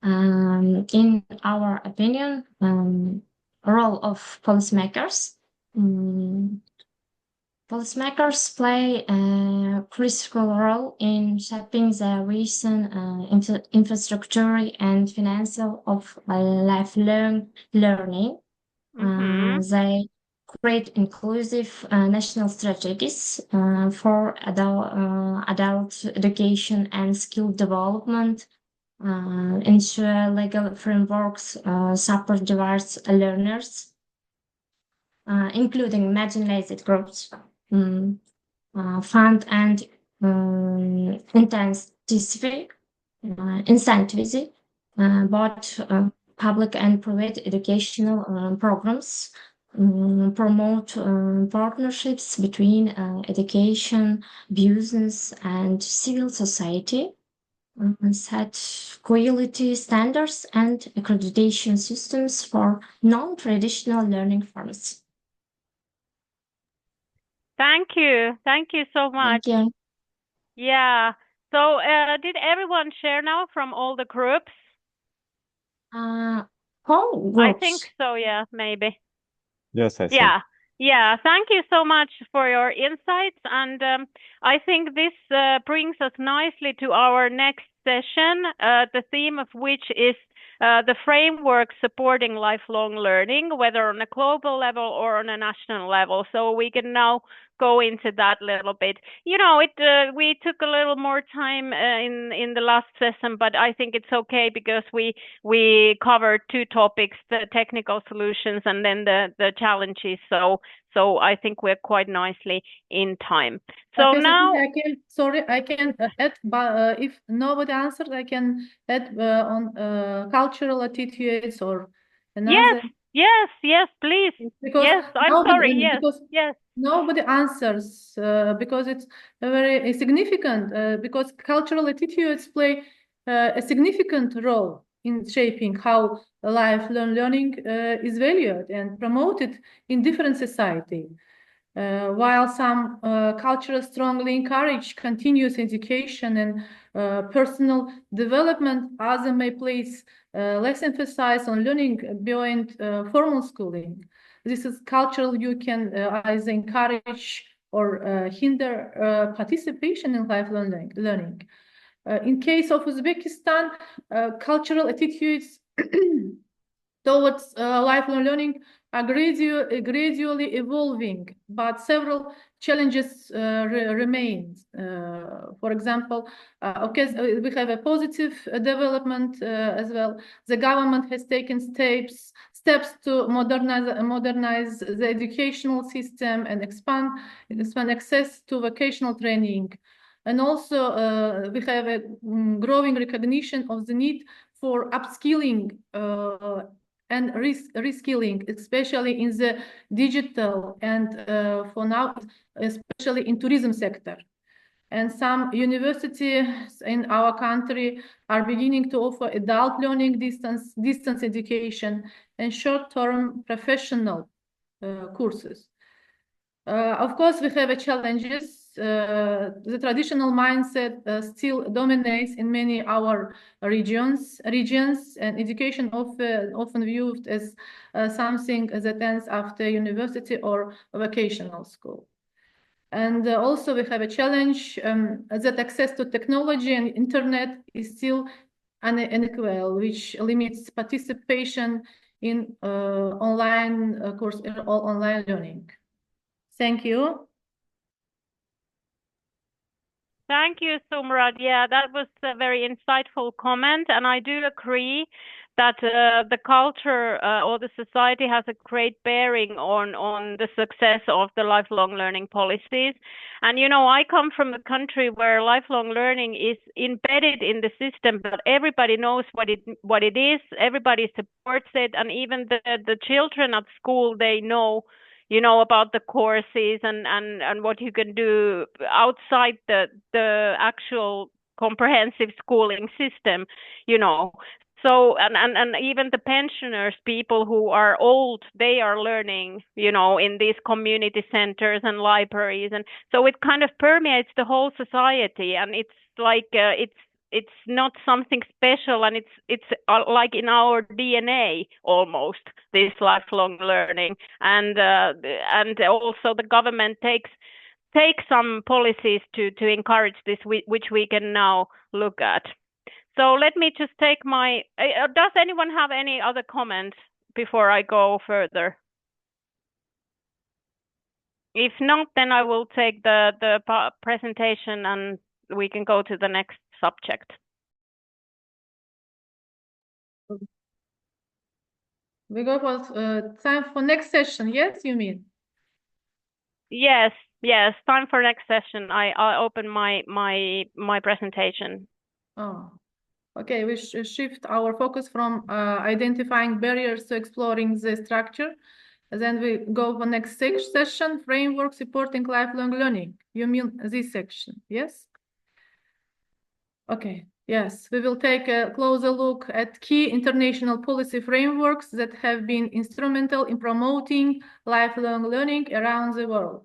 In our opinion, role of policymakers, Policymakers play a critical role in shaping the recent infrastructure and financial of lifelong learning. They create inclusive national strategies for adult education and skill development, ensure legal frameworks support diverse learners, including marginalized groups, fund and incentives both public and private educational programs, promote partnerships between education, business, and civil society, set quality standards and accreditation systems for non-traditional learning forms. Thank you. Thank you so much. Thank you. Yeah. So did everyone share now from all the groups? All groups. I think so, yeah, maybe. Yes, I see. Yeah. Thank you so much for your insights. And I think this brings us nicely to our next session, the theme of which is the framework supporting lifelong learning, whether on a global level or on a national level. So we can now go into that a little bit. You know, we took a little more time in the last session, but I think it's okay because we covered two topics: the technical solutions and then the challenges. So I think we're quite nicely in time. So Okay, now, I can add, but if nobody answered, I can add on cultural attitudes or another. Yes, please. Because yes, I'm sorry. Yes. Nobody answers because it's very significant. Because cultural attitudes play a significant role in shaping how lifelong learning is valued and promoted in different society. While some cultures strongly encourage continuous education and personal development, others may place less emphasis on learning beyond formal schooling. This is cultural you can either encourage or hinder participation in lifelong learning. In case of Uzbekistan, cultural attitudes towards lifelong learning are gradually evolving, but several challenges remain. For example, we have a positive development as well. The government has taken steps to modernize the educational system and expand access to vocational training. And also, we have a growing recognition of the need for upskilling and reskilling, especially in the digital and for now, especially in tourism sector. And some universities in our country are beginning to offer adult learning, distance education, and short-term professional courses. Of course, we have challenges. The traditional mindset still dominates in many our regions, and education often viewed as something that ends after university or vocational school. And also we have a challenge that access to technology and internet is still unequal, which limits participation in online course or online learning. Thank you. Thank you, Sumrad. Yeah, that was a very insightful comment, and I do agree that the culture or the society has a great bearing on the success of the lifelong learning policies. And you know, I come from a country where lifelong learning is embedded in the system, but everybody knows what it is. Everybody supports it, and even the children at school, they know, you know, about the courses and what you can do outside the actual comprehensive schooling system, you know. So and even the pensioners, people who are old, they are learning, you know, in these community centers and libraries, and so it kind of permeates the whole society, and it's like it's not something special, and it's like in our DNA almost, this lifelong learning, and also the government takes take some policies to encourage this, which we can now look at. So let me just take my, does anyone have any other comments before I go further? If not, then I will take the presentation and we can go to the next subject. We go for time for next session. Yes, you mean? Yes, time for next session. I open my presentation. Oh, okay. We shift our focus from identifying barriers to exploring the structure. And then we go for next session, framework supporting lifelong learning. You mean this section, yes? Okay, yes. We will take a closer look at key international policy frameworks that have been instrumental in promoting lifelong learning around the world.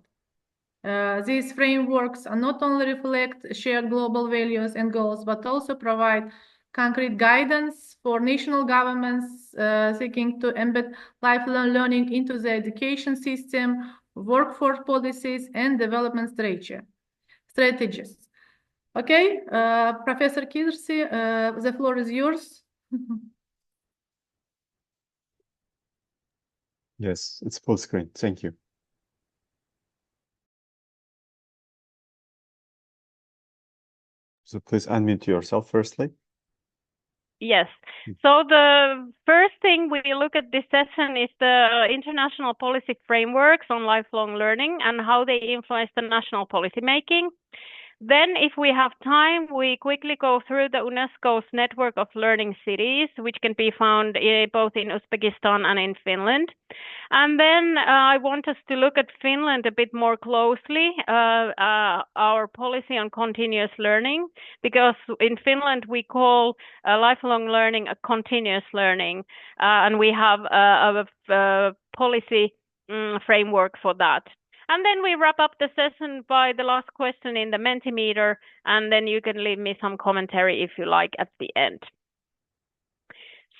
These frameworks not only reflect shared global values and goals, but also provide concrete guidance for national governments seeking to embed lifelong learning into the education system, workforce policies, and development strategies. Okay, Professor Kirsi, the floor is yours. Yes, it's full screen. Thank you. So please unmute yourself firstly. Yes. So the first thing we look at this session is the international policy frameworks on lifelong learning and how they influence the national policy making. Then, if we have time, we quickly go through the UNESCO's network of learning cities, which can be found both in Uzbekistan and in Finland. And then I want us to look at Finland a bit more closely, our policy on continuous learning, because in Finland we call lifelong learning a continuous learning, and we have a policy framework for that. And then we wrap up the session by the last question in the Mentimeter, and then you can leave me some commentary if you like at the end.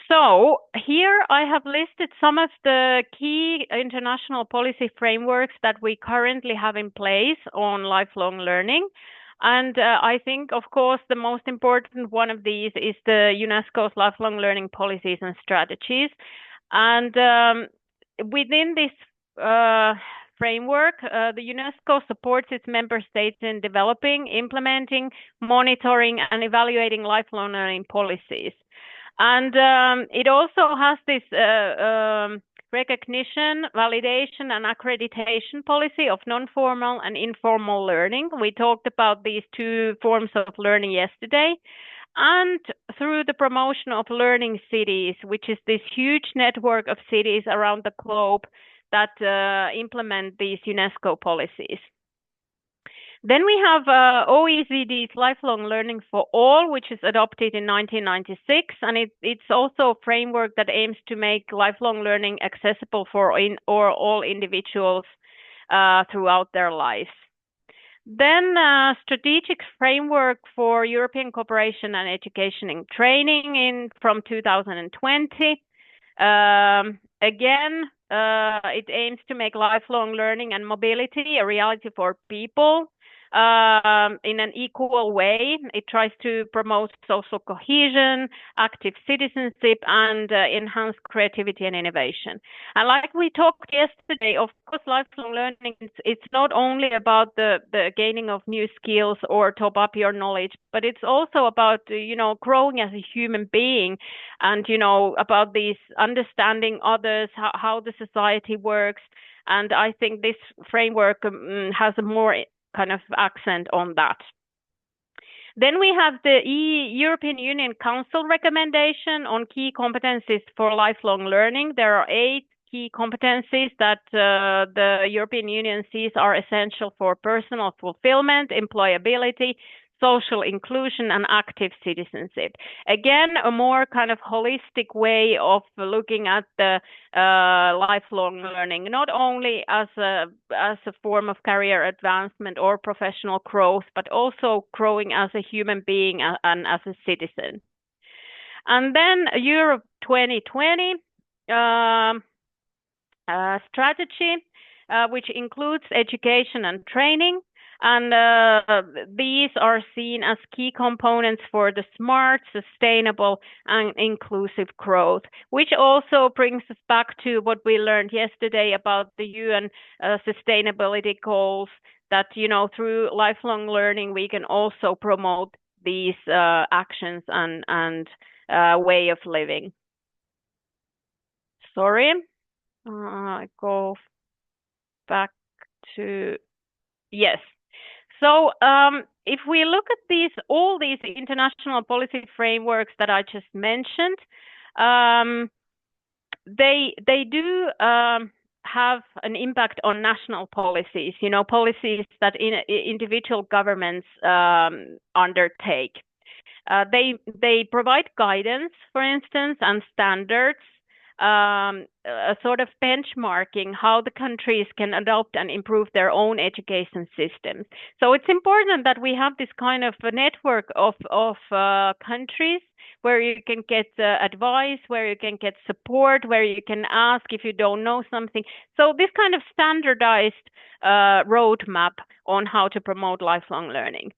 So here I have listed some of the key international policy frameworks that we currently have in place on lifelong learning. And I think, of course, the most important one of these is the UNESCO's lifelong learning policies and strategies. And within this framework, the UNESCO supports its member states in developing, implementing, monitoring, and evaluating lifelong learning policies. And it also has this recognition, validation, and accreditation policy of non-formal and informal learning. We talked about these two forms of learning yesterday. And through the promotion of learning cities, which is this huge network of cities around the globe that implement these UNESCO policies. Then we have OECD's Lifelong Learning for All, which is adopted in 1996, and it's also a framework that aims to make lifelong learning accessible for all individuals throughout their lives. Then strategic framework for European cooperation and education and training from 2020. Again, it aims to make lifelong learning and mobility a reality for people in an equal way. It tries to promote social cohesion, active citizenship, and enhance creativity and innovation. And like we talked yesterday, of course, lifelong learning, it's not only about the gaining of new skills or top up your knowledge, but it's also about, growing as a human being and, about these understanding others, how the society works. And I think this framework has a more kind of accent on that. Then we have the European Union Council recommendation on key competencies for lifelong learning. There are 8 key competencies that the European Union sees are essential for personal fulfillment, employability, social inclusion, and active citizenship. Again, a more kind of holistic way of looking at the lifelong learning, not only as a form of career advancement or professional growth, but also growing as a human being and as a citizen. And then Europe 2020 strategy, which includes education and training. And these are seen as key components for the smart, sustainable, and inclusive growth, which also brings us back to what we learned yesterday about the UN sustainability goals, that, you know, through lifelong learning, we can also promote these actions and way of living. Sorry, I go back to, yes. So if we look at all these international policy frameworks that I just mentioned, they do have an impact on national policies, you know, policies that individual governments undertake. They provide guidance, for instance, and standards, a sort of benchmarking how the countries can adopt and improve their own education systems. So it's important that we have this kind of a network of countries where you can get advice, where you can get support, where you can ask if you don't know something. So this kind of standardized roadmap on how to promote lifelong learning.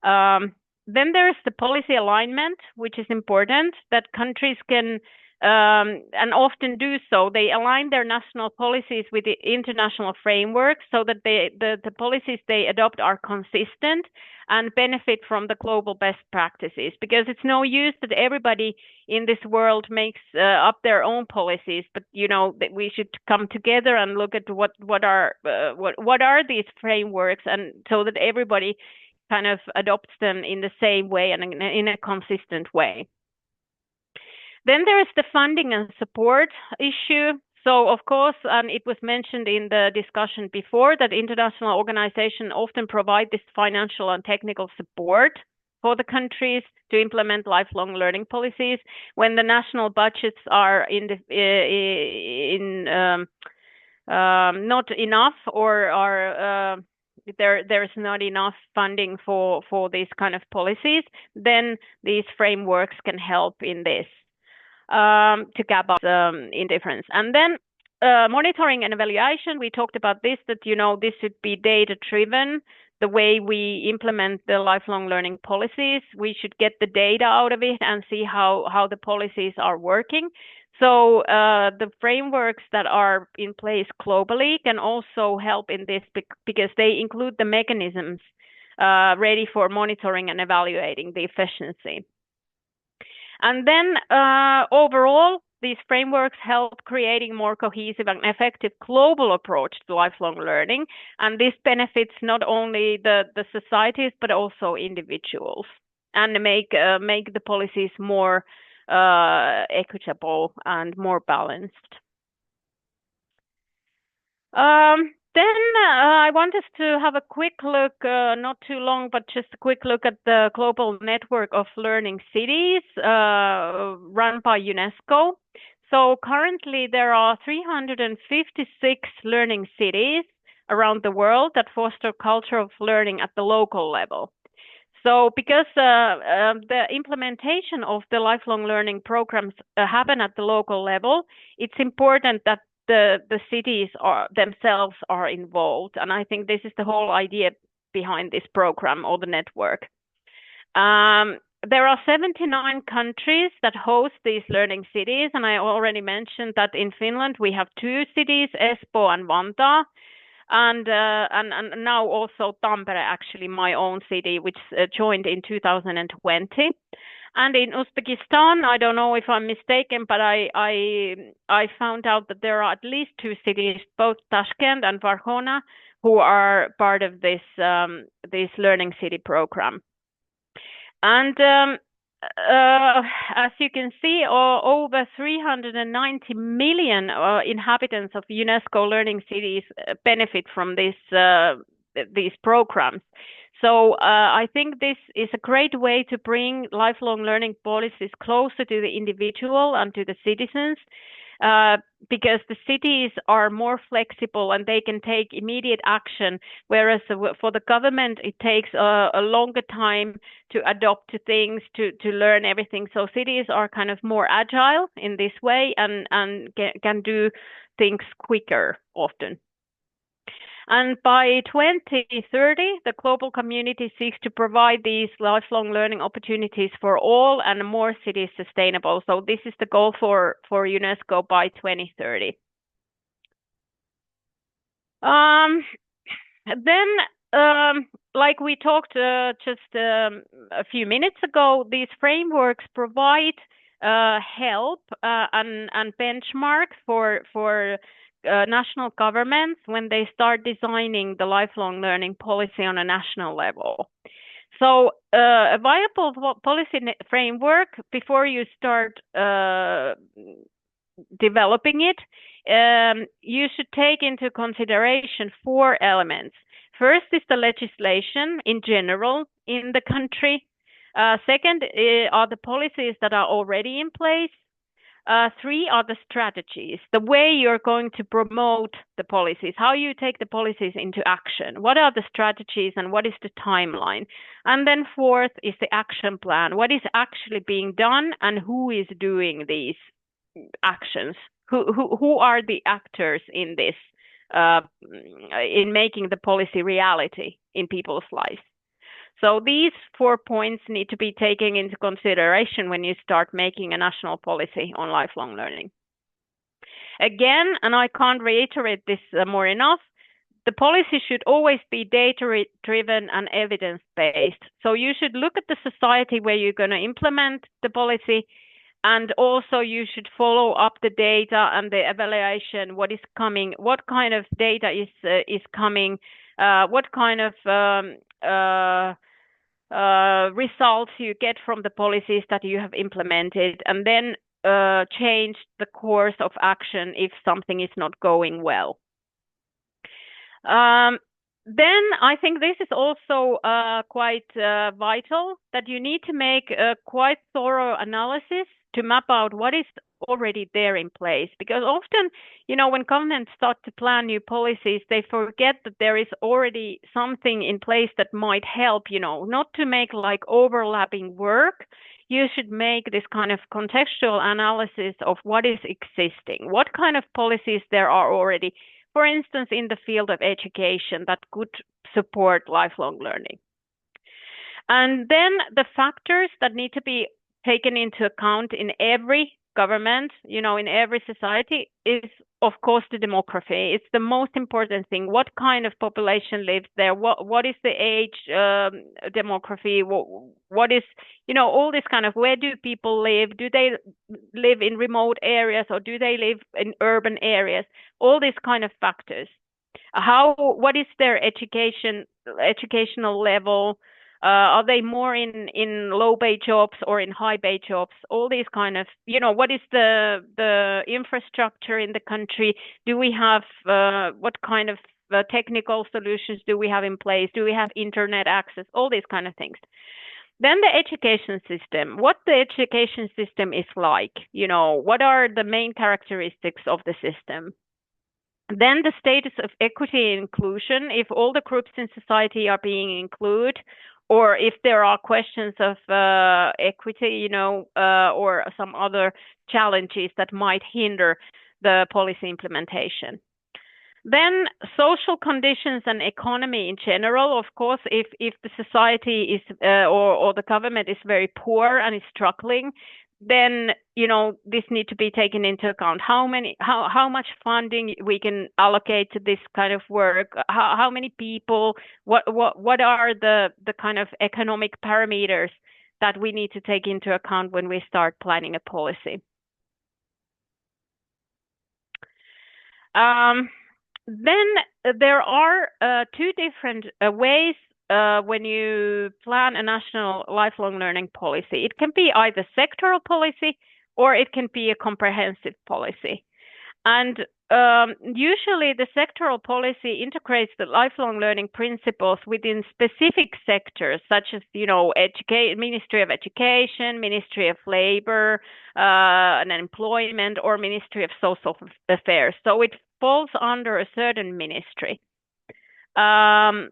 Then there's the policy alignment, which is important, that countries can, and often do so, they align their national policies with the international framework so that the policies they adopt are consistent and benefit from the global best practices. Because it's no use that everybody in this world makes up their own policies, but you know that we should come together and look at what are these frameworks, and so that everybody kind of adopts them in the same way and in a consistent way. Then there is the funding and support issue. So of course, and it was mentioned in the discussion before, that international organizations often provide this financial and technical support for the countries to implement lifelong learning policies when the national budgets are not enough, or are there's not enough funding for these kind of policies. Then these frameworks can help in this to cap up indifference. And then monitoring and evaluation, we talked about this, that, you know, this should be data driven. The way we implement the lifelong learning policies, we should get the data out of it and see how the policies are working. So the frameworks that are in place globally can also help in this, because they include the mechanisms ready for monitoring and evaluating the efficiency. And then overall, these frameworks help creating more cohesive and effective global approach to lifelong learning. And this benefits not only the societies, but also individuals, and make the policies more equitable and more balanced. Then I want us to have a quick look, not too long, but just a quick look at the global network of learning cities run by UNESCO. So currently there are 356 learning cities around the world that foster culture of learning at the local level. So because the implementation of the lifelong learning programs happen at the local level, it's important that the cities themselves are involved. And I think this is the whole idea behind this program or the network. There are 79 countries that host these learning cities. And I already mentioned that in Finland, we have 2 cities, Espoo and Vantaa. And now also Tampere, actually my own city, which joined in 2020. And in Uzbekistan, I don't know if I'm mistaken, but I found out that there are at least 2 cities, both Tashkent and Varkhona, who are part of this learning city program. And as you can see, over 390 million inhabitants of UNESCO learning cities benefit from these programs. So I think this is a great way to bring lifelong learning policies closer to the individual and to the citizens, because the cities are more flexible and they can take immediate action, whereas for the government it takes a longer time to adopt to things, to learn everything. So cities are kind of more agile in this way and can do things quicker often. And by 2030, the global community seeks to provide these lifelong learning opportunities for all and more cities sustainable. So this is the goal for UNESCO by 2030. Like we talked just a few minutes ago, these frameworks provide help and benchmarks for national governments when they start designing the lifelong learning policy on a national level. So a viable policy framework before you start developing it, you should take into consideration 4 elements. First is the legislation in general in the country. Second are the policies that are already in place. 3 are the strategies, the way you're going to promote the policies, how you take the policies into action, what are the strategies and what is the timeline. And then 4th is the action plan, what is actually being done and who is doing these actions, who are the actors in this, in making the policy reality in people's lives. So these 4 points need to be taken into consideration when you start making a national policy on lifelong learning. Again, and I can't reiterate this more enough, the policy should always be data-driven and evidence-based. So you should look at the society where you're going to implement the policy, and also you should follow up the data and the evaluation, what is coming, what kind of data is coming, what kind of results you get from the policies that you have implemented, and then change the course of action if something is not going well. Then I think this is also quite vital, that you need to make a quite thorough analysis to map out what is already there in place. Because often, when governments start to plan new policies, they forget that there is already something in place that might help, not to make like overlapping work. You should make this kind of contextual analysis of what is existing, what kind of policies there are already, for instance, in the field of education that could support lifelong learning. And then the factors that need to be taken into account in every government, in every society is, of course, the demography. It's the most important thing. What kind of population lives there? What is the age demography? What is, all this kind of, where do people live? Do they live in remote areas or do they live in urban areas? All these kind of factors. What is their educational level? Are they more in low-pay jobs or in high-pay jobs? All these kind of, what is the infrastructure in the country? Do we have, what kind of technical solutions do we have in place? Do we have internet access? All these kind of things. Then the education system, what the education system is like, what are the main characteristics of the system? Then the status of equity and inclusion, if all the groups in society are being included, or if there are questions of equity, or some other challenges that might hinder the policy implementation. Then social conditions and economy in general, of course, if the society is or the government is very poor and is struggling, then this need to be taken into account. How much funding we can allocate to this kind of work? How many people? What are the kind of economic parameters that we need to take into account when we start planning a policy? Then there are 2 different ways when you plan a national lifelong learning policy. It can be either sectoral policy or it can be a comprehensive policy. And usually the sectoral policy integrates the lifelong learning principles within specific sectors, such as, Ministry of Education, Ministry of Labor and Employment, or Ministry of Social Affairs. So it falls under a certain ministry. In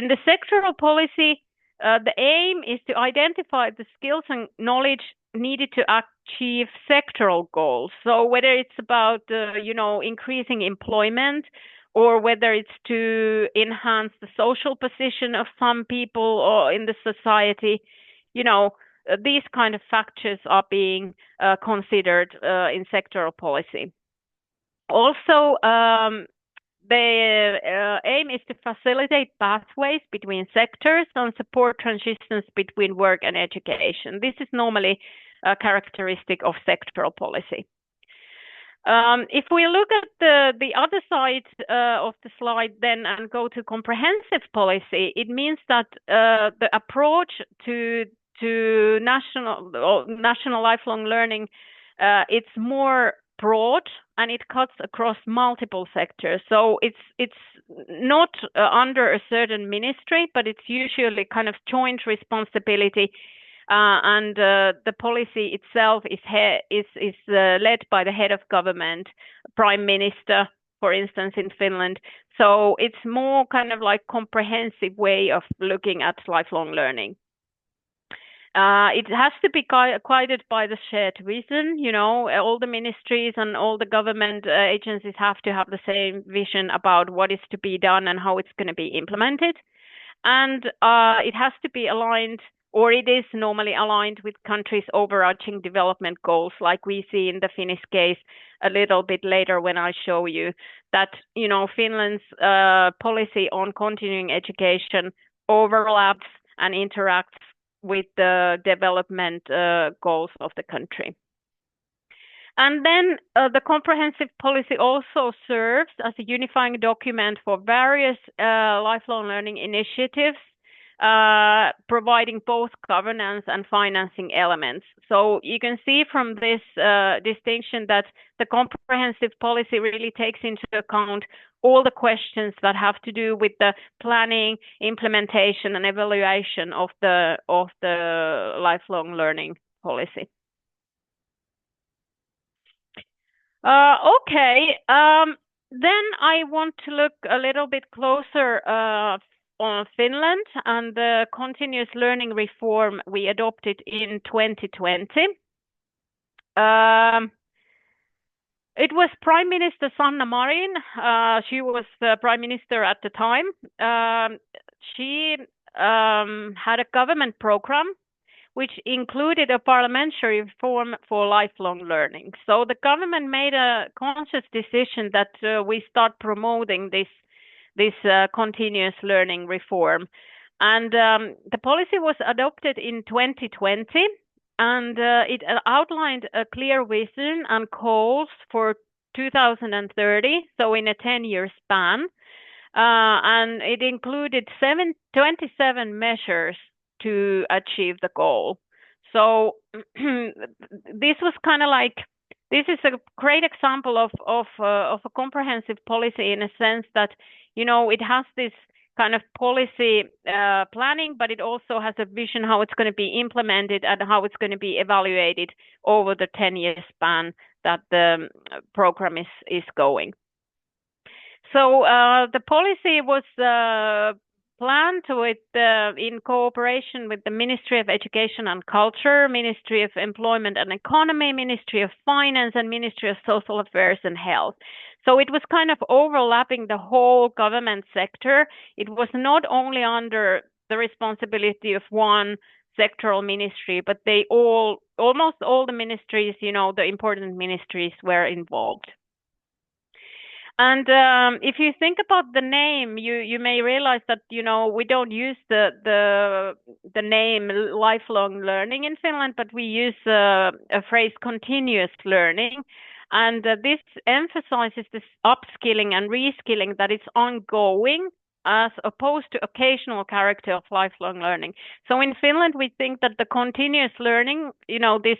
the sectoral policy, the aim is to identify the skills and knowledge needed to achieve sectoral goals. So whether it's about, increasing employment or whether it's to enhance the social position of some people or in the society. These kind of factors are being considered in sectoral policy. Also, the aim is to facilitate pathways between sectors and support transitions between work and education. This is normally a characteristic of sectoral policy. If we look at the other side of the slide then and go to comprehensive policy, it means that the approach to national lifelong learning, it's more broad and it cuts across multiple sectors. So it's not under a certain ministry, but it's usually kind of joint responsibility. And the policy itself is led by the head of government, prime minister, for instance, in Finland. So it's more kind of like comprehensive way of looking at lifelong learning. It has to be guided by the shared vision. All the ministries and all the government agencies have to have the same vision about what is to be done and how it's going to be implemented. And it has to be aligned, or it is normally aligned with countries' overarching development goals, like we see in the Finnish case a little bit later when I show you that, Finland's policy on continuing education overlaps and interacts with the development goals of the country. And then the comprehensive policy also serves as a unifying document for various lifelong learning initiatives, providing both governance and financing elements. So you can see from this distinction that the comprehensive policy really takes into account all the questions that have to do with the planning, implementation, and evaluation of the lifelong learning policy. Okay, then I want to look a little bit closer on Finland and the continuous learning reform we adopted in 2020. It was Prime Minister Sanna Marin. She was Prime Minister at the time. She had a government program which included a parliamentary reform for lifelong learning. So the government made a conscious decision that we start promoting this continuous learning reform. And the policy was adopted in 2020, and it outlined a clear vision and goals for 2030, so in a 10-year span. And it included 27 measures to achieve the goal. So this was kind of like, this is a great example of a comprehensive policy in a sense that, it has this kind of policy planning, but it also has a vision how it's going to be implemented and how it's going to be evaluated over the 10-year span that the program is going. So the policy was planned in cooperation with the Ministry of Education and Culture, Ministry of Employment and Economy, Ministry of Finance, and Ministry of Social Affairs and Health. So it was kind of overlapping the whole government sector. It was not only under the responsibility of one sectoral ministry, but almost all the ministries, the important ministries were involved. And if you think about the name, you may realize that we don't use the name lifelong learning in Finland, but we use a phrase continuous learning, and this emphasizes this upskilling and reskilling that it's ongoing as opposed to occasional character of lifelong learning. So in Finland, we think that the continuous learning, this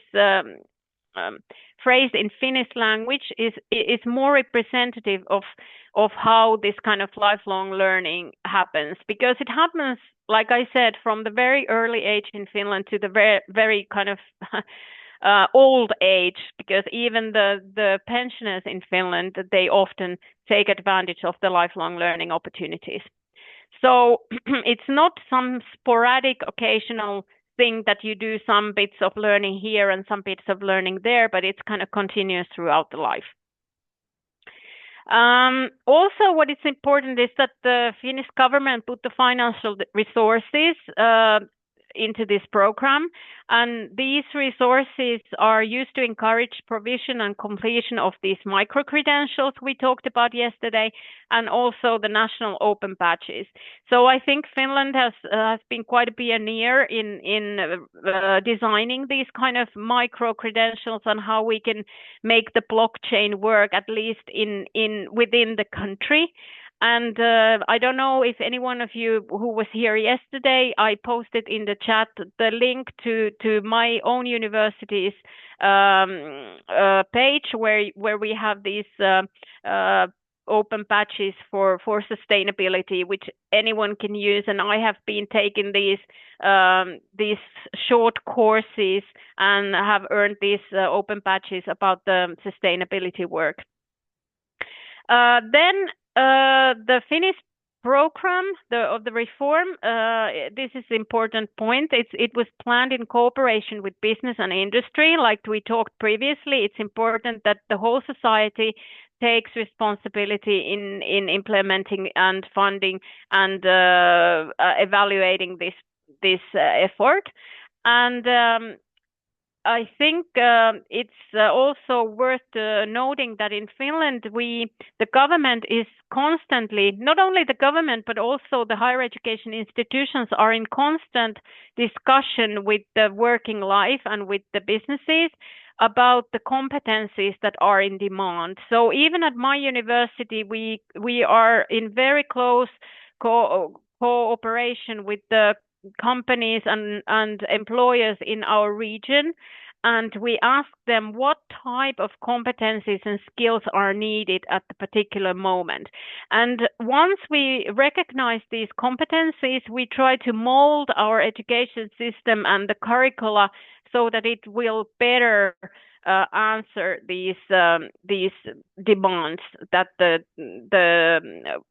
phrase in Finnish language is more representative of how this kind of lifelong learning happens, because it happens, like I said, from the very early age in Finland to the very, very kind of old age, because even the pensioners in Finland, they often take advantage of the lifelong learning opportunities. So it's not some sporadic occasional thing that you do some bits of learning here and some bits of learning there, but it's kind of continuous throughout the life. Also, what is important is that the Finnish government put the financial resources into this program, and these resources are used to encourage provision and completion of these micro credentials we talked about yesterday, and also the national open badges. So I think Finland has been quite a pioneer in designing these kind of micro credentials and how we can make the blockchain work, at least within the country. And I don't know if any one of you who was here yesterday, I posted in the chat the link to my own university's page where we have these open badges for sustainability, which anyone can use. And I have been taking these short courses and have earned these open badges about the sustainability work. Then the Finnish program of the reform, this is an important point. It was planned in cooperation with business and industry. Like we talked previously, it's important that the whole society takes responsibility in implementing and funding and evaluating this effort. And I think it's also worth noting that in Finland, the government is constantly, not only the government, but also the higher education institutions are in constant discussion with the working life and with the businesses about the competencies that are in demand. So even at my university, we are in very close cooperation with the companies and employers in our region, and we ask them what type of competencies and skills are needed at the particular moment. And once we recognize these competencies, we try to mold our education system and the curricula so that it will better answer these demands that the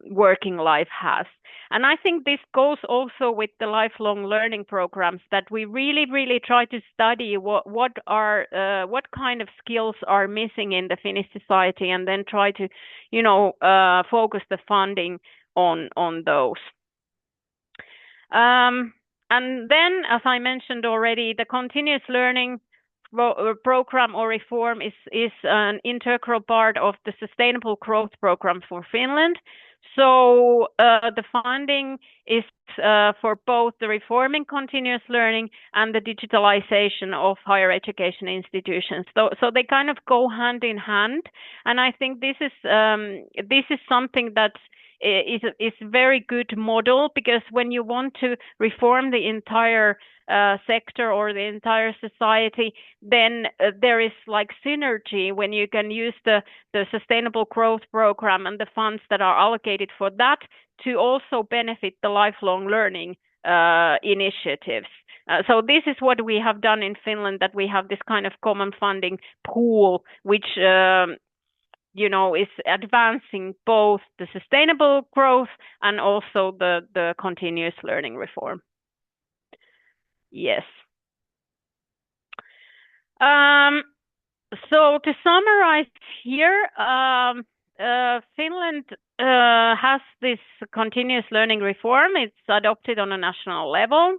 working life has. And I think this goes also with the lifelong learning programs, that we really try to study what kind of skills are missing in the Finnish society, and then try to focus the funding on those. And then, as I mentioned already, the continuous learning program or reform is an integral part of the Sustainable Growth Program for Finland. So the funding is for both the reforming continuous learning and the digitalization of higher education institutions. So they kind of go hand in hand, and I think this is something that is very good model, because when you want to reform the entire sector or the entire society, then there is like synergy when you can use the Sustainable Growth Program and the funds that are allocated for that to also benefit the lifelong learning initiatives. So this is what we have done in Finland, that we have this kind of common funding pool, which is advancing both the sustainable growth and also the continuous learning reform. Yes. So to summarize here, Finland has this continuous learning reform. It's adopted on a national level,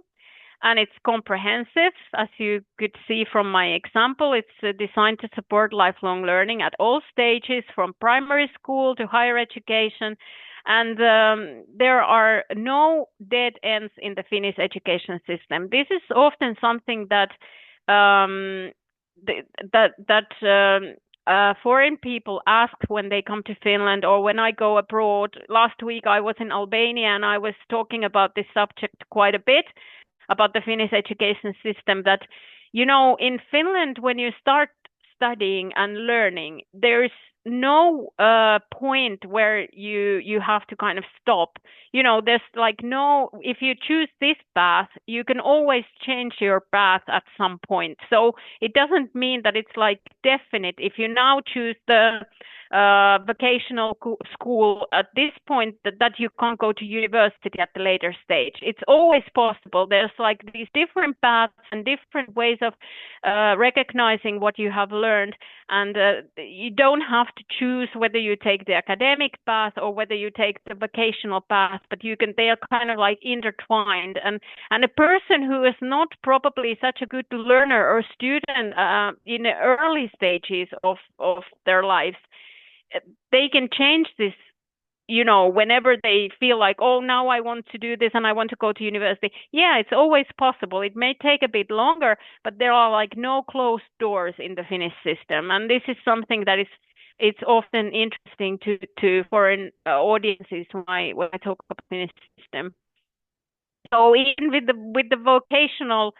and it's comprehensive. As you could see from my example, it's designed to support lifelong learning at all stages, from primary school to higher education. And there are no dead ends in the Finnish education system. This is often something that foreign people ask when they come to Finland, or when I go abroad. Last week I was in Albania, and I was talking about this subject quite a bit, about the Finnish education system, that, in Finland, when you start studying and learning, there's no point where you have to kind of stop. There's like no, if you choose this path, you can always change your path at some point. So it doesn't mean that it's like definite. If you now choose the vocational school at this point that you can't go to university at the later stage. It's always possible. There's like these different paths and different ways of recognizing what you have learned, and you don't have to choose whether you take the academic path or whether you take the vocational path, but they are kind of like intertwined. And a person who is not probably such a good learner or student in the early stages of their lives, they can change this, whenever they feel like, oh, now I want to do this and I want to go to university. Yeah, it's always possible. It may take a bit longer, but there are like no closed doors in the Finnish system. And this is something that it's often interesting to foreign audiences when I talk about the Finnish system. So even with the vocational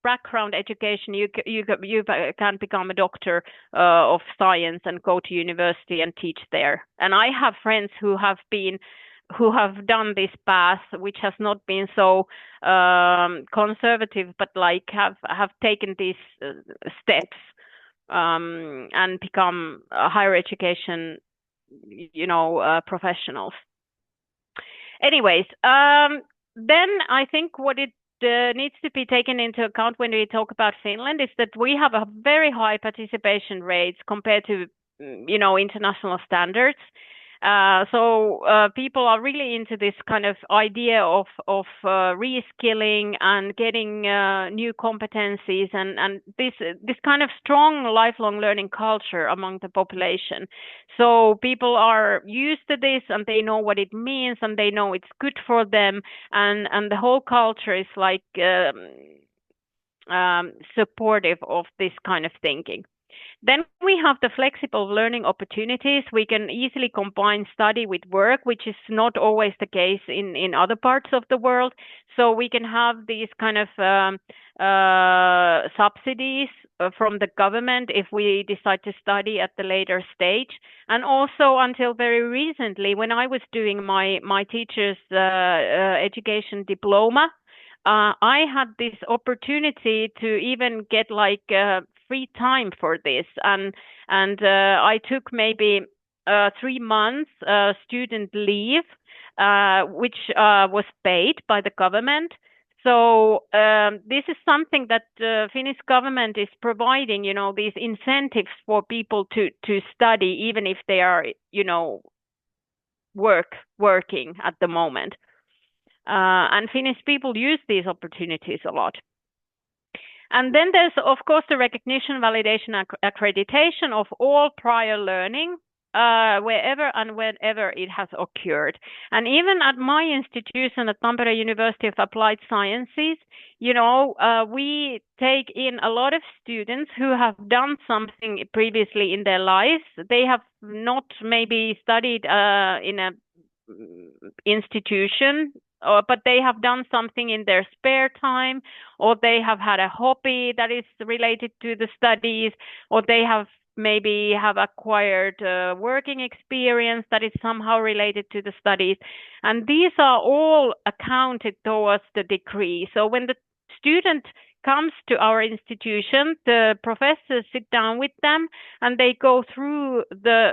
background education, you can become a doctor of science and go to university and teach there. And I have friends who have done this path, which has not been so conservative, but like have taken these steps and become higher education, professionals. Anyways, then I think what it needs to be taken into account when we talk about Finland is that we have a very high participation rates compared to, international standards. So people are really into this kind of idea of reskilling and getting new competencies and this kind of strong lifelong learning culture among the population. So people are used to this and they know what it means and they know it's good for them, and the whole culture is like supportive of this kind of thinking. Then we have the flexible learning opportunities. We can easily combine study with work, which is not always the case in other parts of the world. So we can have these kind of subsidies from the government if we decide to study at the later stage. And also until very recently, when I was doing my teacher's education diploma, I had this opportunity to even get like free time for this, and I took maybe 3 months student leave, which was paid by the government. So this is something that Finnish government is providing, these incentives for people to study, even if they are, working at the moment. And Finnish people use these opportunities a lot. And then there's, of course, the recognition, validation, accreditation of all prior learning, wherever and whenever it has occurred. And even at my institution at Tampere University of Applied Sciences, we take in a lot of students who have done something previously in their lives. They have not maybe studied in a institution, but they have done something in their spare time, or they have had a hobby that is related to the studies, or they have acquired working experience that is somehow related to the studies. And these are all accounted towards the degree. So when the student comes to our institution, the professors sit down with them and they go through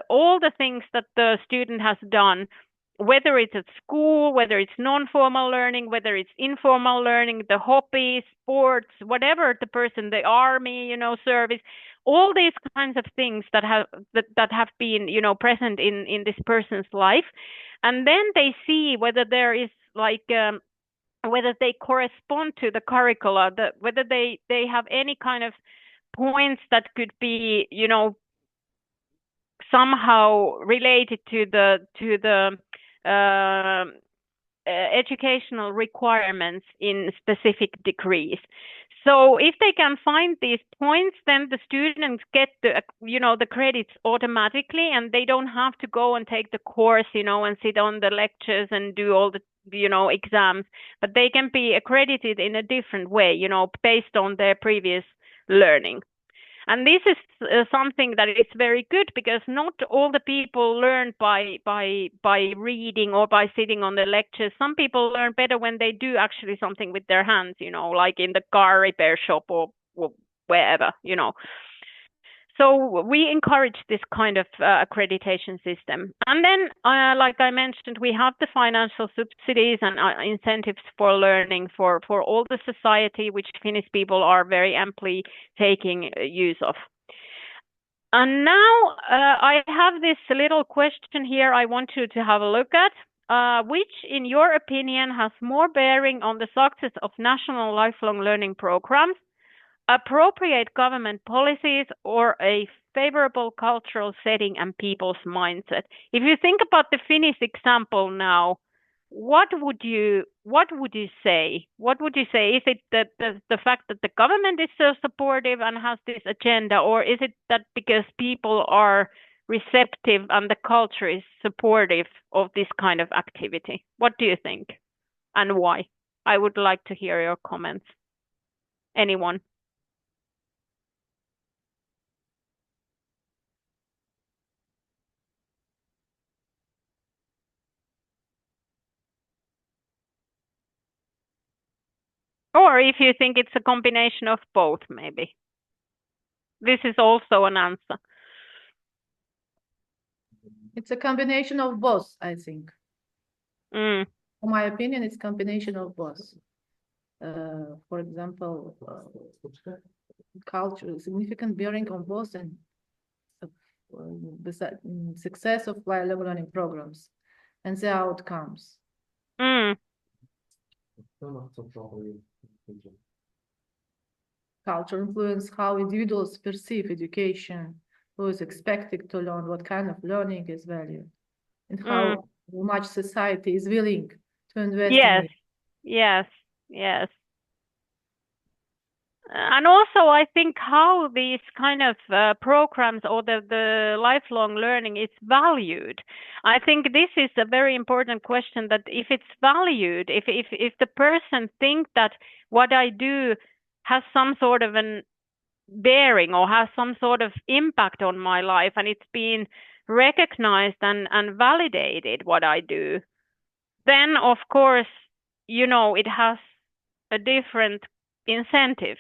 all the things that the student has done, whether it's at school, whether it's non-formal learning, whether it's informal learning, the hobbies, sports, whatever the army, service, all these kinds of things that have been, present in this person's life. And then they see whether there is whether they correspond to the curricula, whether they have any kind of points that could be, somehow related to the educational requirements in specific degrees. So if they can find these points, then the students get the credits automatically, and they don't have to go and take the course, and sit on the lectures and do all the exams, but they can be accredited in a different way, based on their previous learning. And this is something that is very good, because not all the people learn by reading or by sitting on the lectures. Some people learn better when they do actually something with their hands, like in the car repair shop or wherever, So we encourage this kind of accreditation system. And then, like I mentioned, we have the financial subsidies and incentives for learning for all the society, which Finnish people are very amply taking use of. And now I have this little question here I want you to have a look at. Which, in your opinion, has more bearing on the success of national lifelong learning programs? Appropriate government policies or a favorable cultural setting and people's mindset? If you think about the Finnish example now, what would you say? What would you say? Is it that the fact that the government is so supportive and has this agenda, or is it that because people are receptive and the culture is supportive of this kind of activity? What do you think, and why? I would like to hear your comments. Anyone? Or if you think it's a combination of both, maybe. This is also an answer. It's a combination of both, I think. Mm. In my opinion, it's a combination of both. For example, culture, significant bearing on both, and the success of lifelong learning programs and the outcomes. Mm. Culture influence how individuals perceive education, who is expected to learn, what kind of learning is valued, and how much society is willing to invest in it. Yes. And also, I think how these kind of programs or the lifelong learning is valued. I think this is a very important question, that if it's valued, if the person thinks that what I do has some sort of an bearing or has some sort of impact on my life, and it's been recognized and validated what I do, then of course, it has a different incentive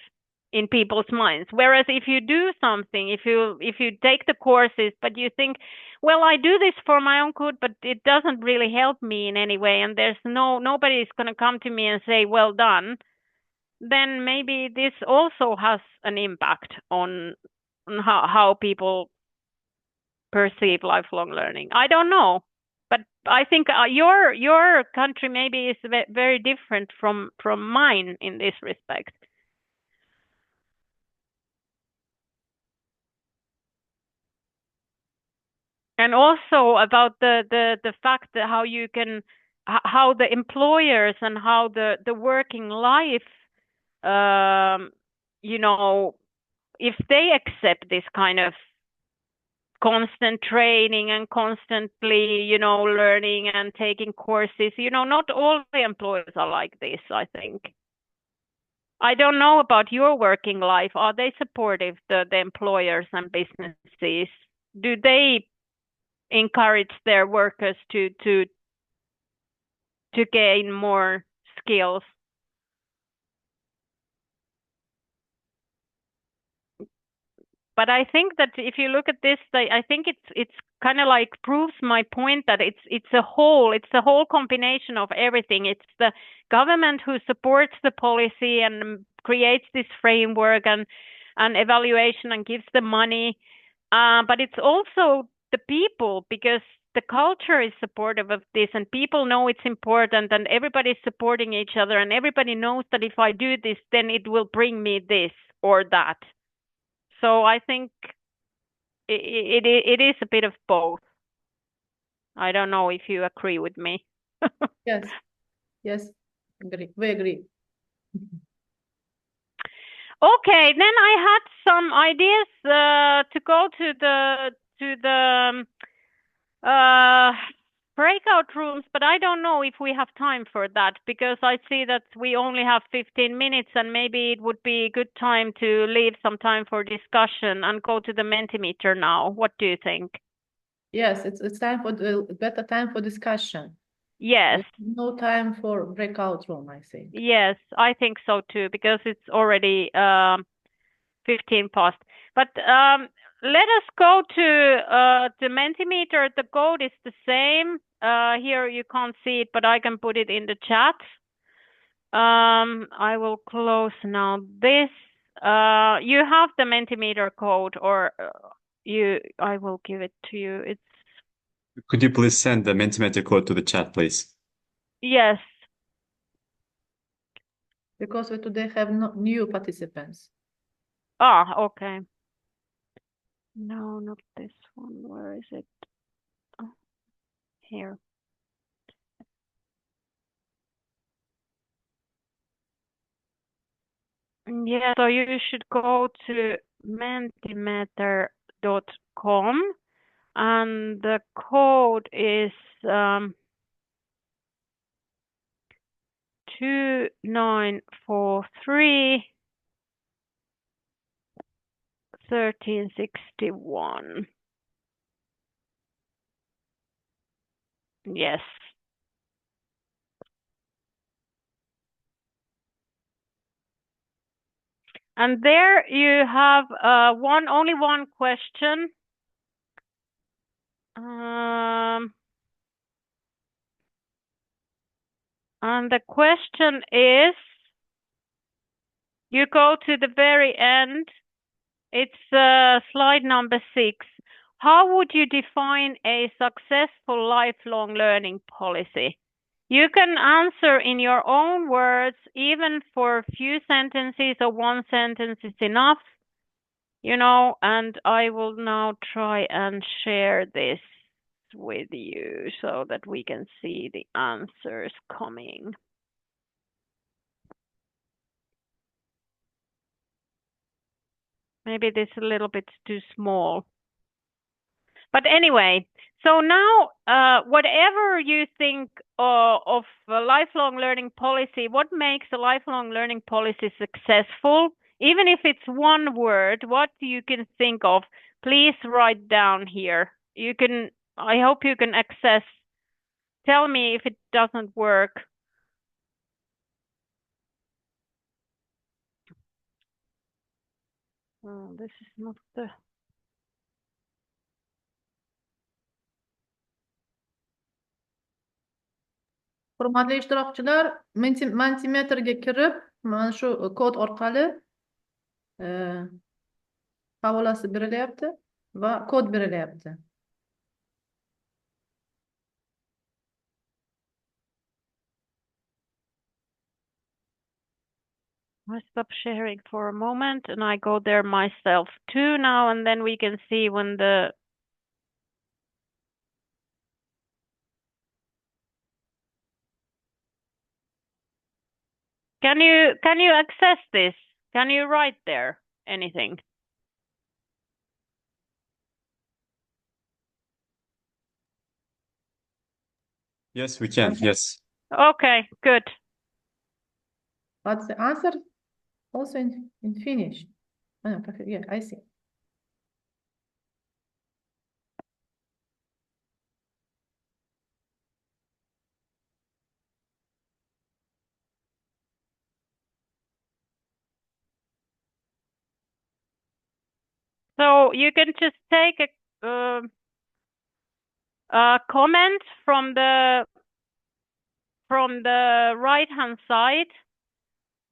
in people's minds. Whereas if you do something, if you take the courses, but you think, well, I do this for my own good, but it doesn't really help me in any way, and there's nobody's going to come to me and say, well done, then maybe this also has an impact on how people perceive lifelong learning. I don't know, but I think your country maybe is very different from mine in this respect. And also about the fact that how the employers and how the working life, if they accept this kind of constant training and constantly, learning and taking courses, not all the employers are like this, I think. I don't know about your working life. Are they supportive, the employers and businesses? Do they encourage their workers to gain more skills? But I think that if you look at this, I think it's kind of like proves my point that it's a whole combination of everything. It's the government who supports the policy and creates this framework and evaluation and gives the money, but it's also the people, because the culture is supportive of this and people know it's important and everybody's supporting each other and everybody knows that if I do this, then it will bring me this or that. So I think it is a bit of both. I don't know if you agree with me. Yes, we agree. Okay, then I had some ideas to go to the breakout rooms, but I don't know if we have time for that, because I see that we only have 15 minutes and maybe it would be a good time to leave some time for discussion and go to the Mentimeter now. What do you think? Yes, it's time for better time for discussion. Yes. There's no time for breakout room, I think. Yes, I think so too, because it's already 15 past. But let us go to the Mentimeter. The code is the same. Here you can't see it, but I can put it in the chat. I will close now this. You have the Mentimeter code, or I will give it to you. It's. Could you please send the Mentimeter code to the chat, please? Yes. Because we today have no new participants. Ah, okay. No, not this one. Where is it? Oh, here. Yeah, so you should go to mentimeter.com and the code is 2943 1361. Yes. And there you have only one question. And the question is, you go to the very end. It's slide number 6. How would you define a successful lifelong learning policy? You can answer in your own words, even for a few sentences or one sentence is enough, you know, and I will now try and share this with you so that we can see the answers coming. Maybe this is a little bit too small. But anyway, so now whatever you think of a lifelong learning policy, what makes a lifelong learning policy successful, even if it's one word, what you can think of, please write down here. You can, I hope you can access. Tell me if it doesn't work. Oh, this is not the... Hurmatli ishtirokchilar, Mentimeterga kirib, mana shu kod orqali havolasi berilyapti va kod berilyapti. I stop sharing for a moment and I go there myself too now, and then we can see when the... Can you access this? Can you write there anything? Yes, we can. Yes. Okay, good. But the answer also in Finnish. Oh, no, yeah, I see. So you can just take a comment from the right hand side,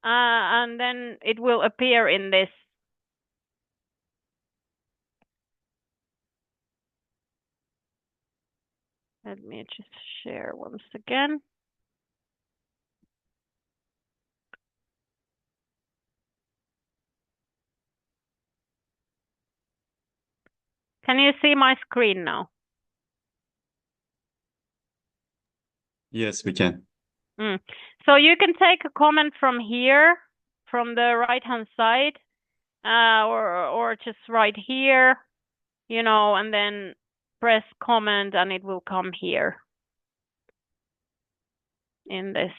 and then it will appear in this. Let me just share once again. Can you see my screen now? Yes, we can. So you can take a comment from here, from the right hand side, or just right here, you know, and then press comment and it will come here in this.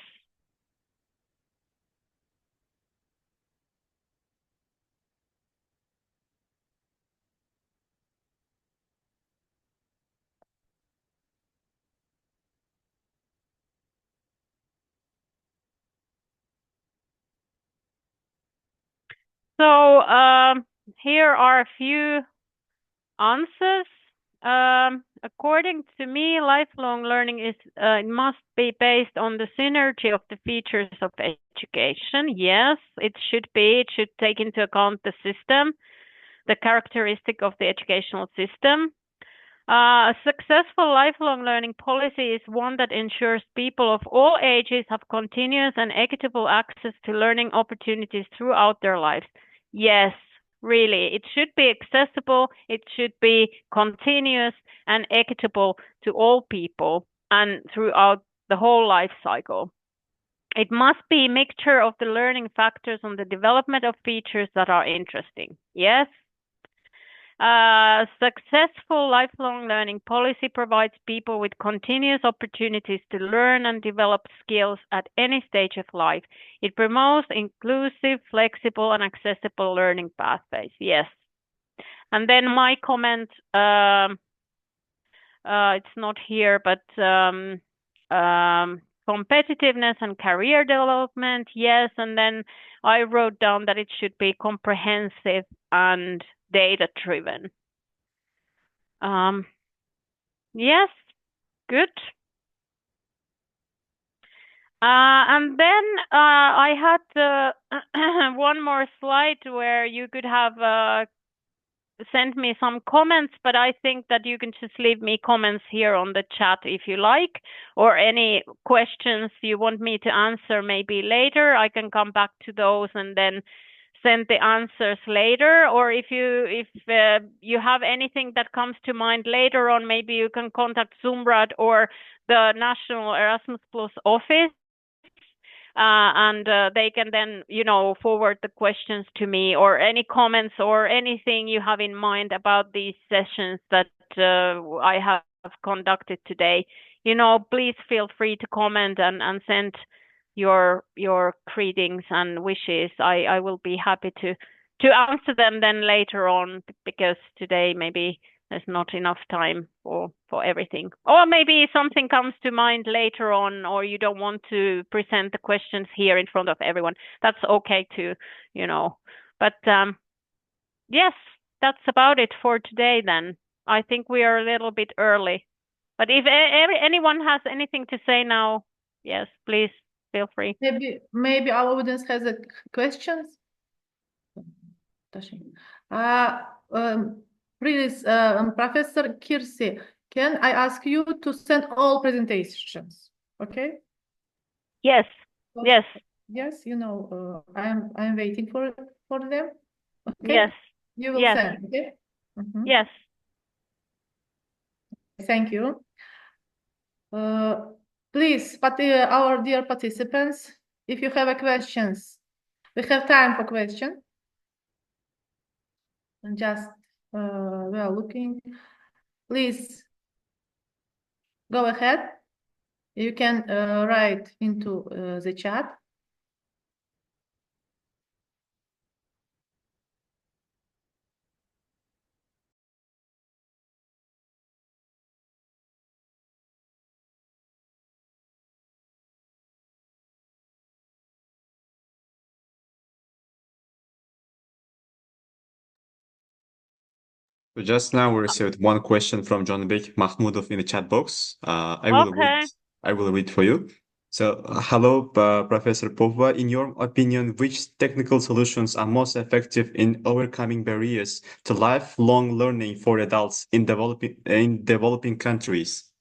So here are a few answers. According to me, lifelong learning is it must be based on the synergy of the features of education. Yes, it should be. It should take into account the system, the characteristic of the educational system. A successful lifelong learning policy is one that ensures people of all ages have continuous and equitable access to learning opportunities throughout their lives. Yes, really, it should be accessible, it should be continuous and equitable to all people and throughout the whole life cycle. It must be a mixture of the learning factors on the development of features that are interesting. Yes. Successful lifelong learning policy provides people with continuous opportunities to learn and develop skills at any stage of life. It promotes inclusive, flexible, and accessible learning pathways. Yes. And then my comment, it's not here, but competitiveness and career development, yes. And then I wrote down that it should be comprehensive and data-driven. Yes, good. And then I had one more slide where you could have sent me some comments, but I think that you can just leave me comments here on the chat if you like, or any questions you want me to answer maybe later. I can come back to those and then send the answers later. Or if you have anything that comes to mind later on, maybe you can contact Zumbrad or the National Erasmus Plus office. And they can then, forward the questions to me, or any comments or anything you have in mind about these sessions that I have conducted today. Please feel free to comment and send your greetings and wishes. I will be happy to answer them then later on, because today maybe there's not enough time for everything. Or maybe something comes to mind later on, or you don't want to present the questions here in front of everyone. That's okay too, But yes, that's about it for today then. I think we are a little bit early. But if anyone has anything to say now, yes, please feel free. Maybe our audience has questions. Please, Professor Kirsi, can I ask you to send all presentations? Okay. Yes. Yes. Yes. I'm waiting for them. Okay. Yes. You will send. Okay. Yes. Thank you. Please, our dear participants, if you have questions, we have time for questions. And just we are looking. Please go ahead. You can write into the chat. So just now we received one question from John Bek Mahmudov in the chat box. I will read for you. So, hello, Professor Popova. In your opinion, which technical solutions are most effective in overcoming barriers to lifelong learning for adults in developing countries?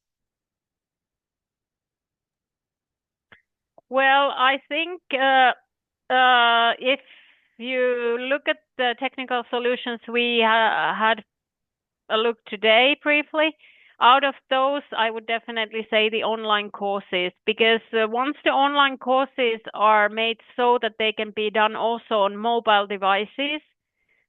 Well, I think if you look at the technical solutions we had a look today briefly, out of those, I would definitely say the online courses, because once the online courses are made so that they can be done also on mobile devices,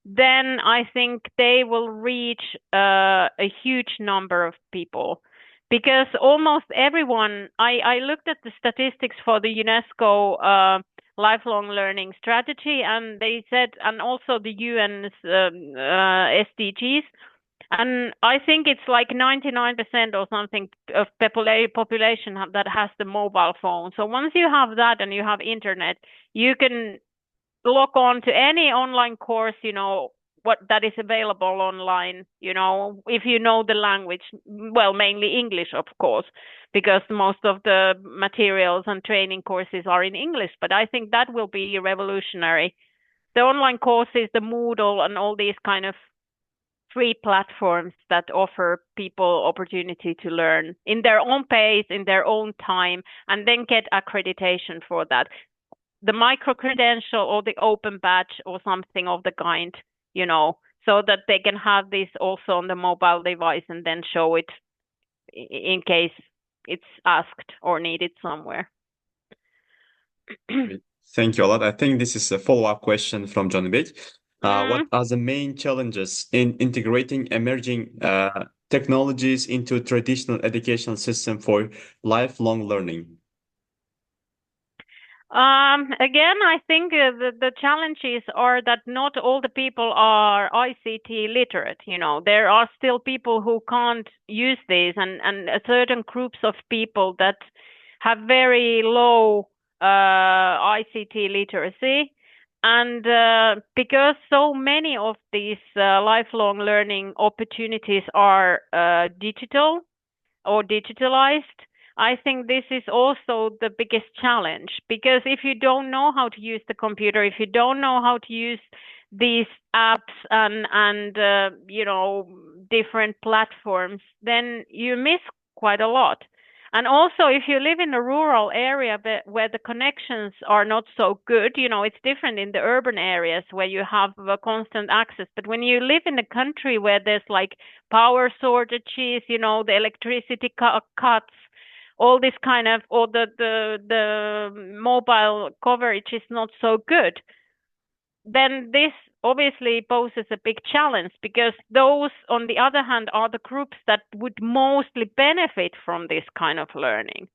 then I think they will reach a huge number of people. Because almost everyone, I looked at the statistics for the UNESCO lifelong learning strategy, and they said, and also the UN's SDGs, and I think it's like 99% or something of population that has the mobile phone. So once you have that and you have internet, you can log on to any online course, what that is available online, if you know the language, well, mainly English, of course, because most of the materials and training courses are in English, but I think that will be revolutionary. The online courses, the Moodle, and all these kind of free platforms that offer people opportunity to learn in their own pace, in their own time, and then get accreditation for that. The micro credential or the open badge or something of the kind, so that they can have this also on the mobile device and then show it in case it's asked or needed somewhere. Thank you a lot. I think this is a follow-up question from John Beck. What are the main challenges in integrating emerging technologies into traditional educational system for lifelong learning? Again, I think the challenges are that not all the people are ICT literate. There are still people who can't use these, and certain groups of people that have very low ICT literacy. And because so many of these lifelong learning opportunities are digital or digitalized, I think this is also the biggest challenge, because if you don't know how to use the computer, if you don't know how to use these apps and different platforms, then you miss quite a lot. And also, if you live in a rural area where the connections are not so good, it's different in the urban areas where you have constant access. But when you live in a country where there's like power shortages, the electricity cuts, all this kind of, or the mobile coverage is not so good, then this obviously poses a big challenge, because those, on the other hand, are the groups that would mostly benefit from this kind of learning.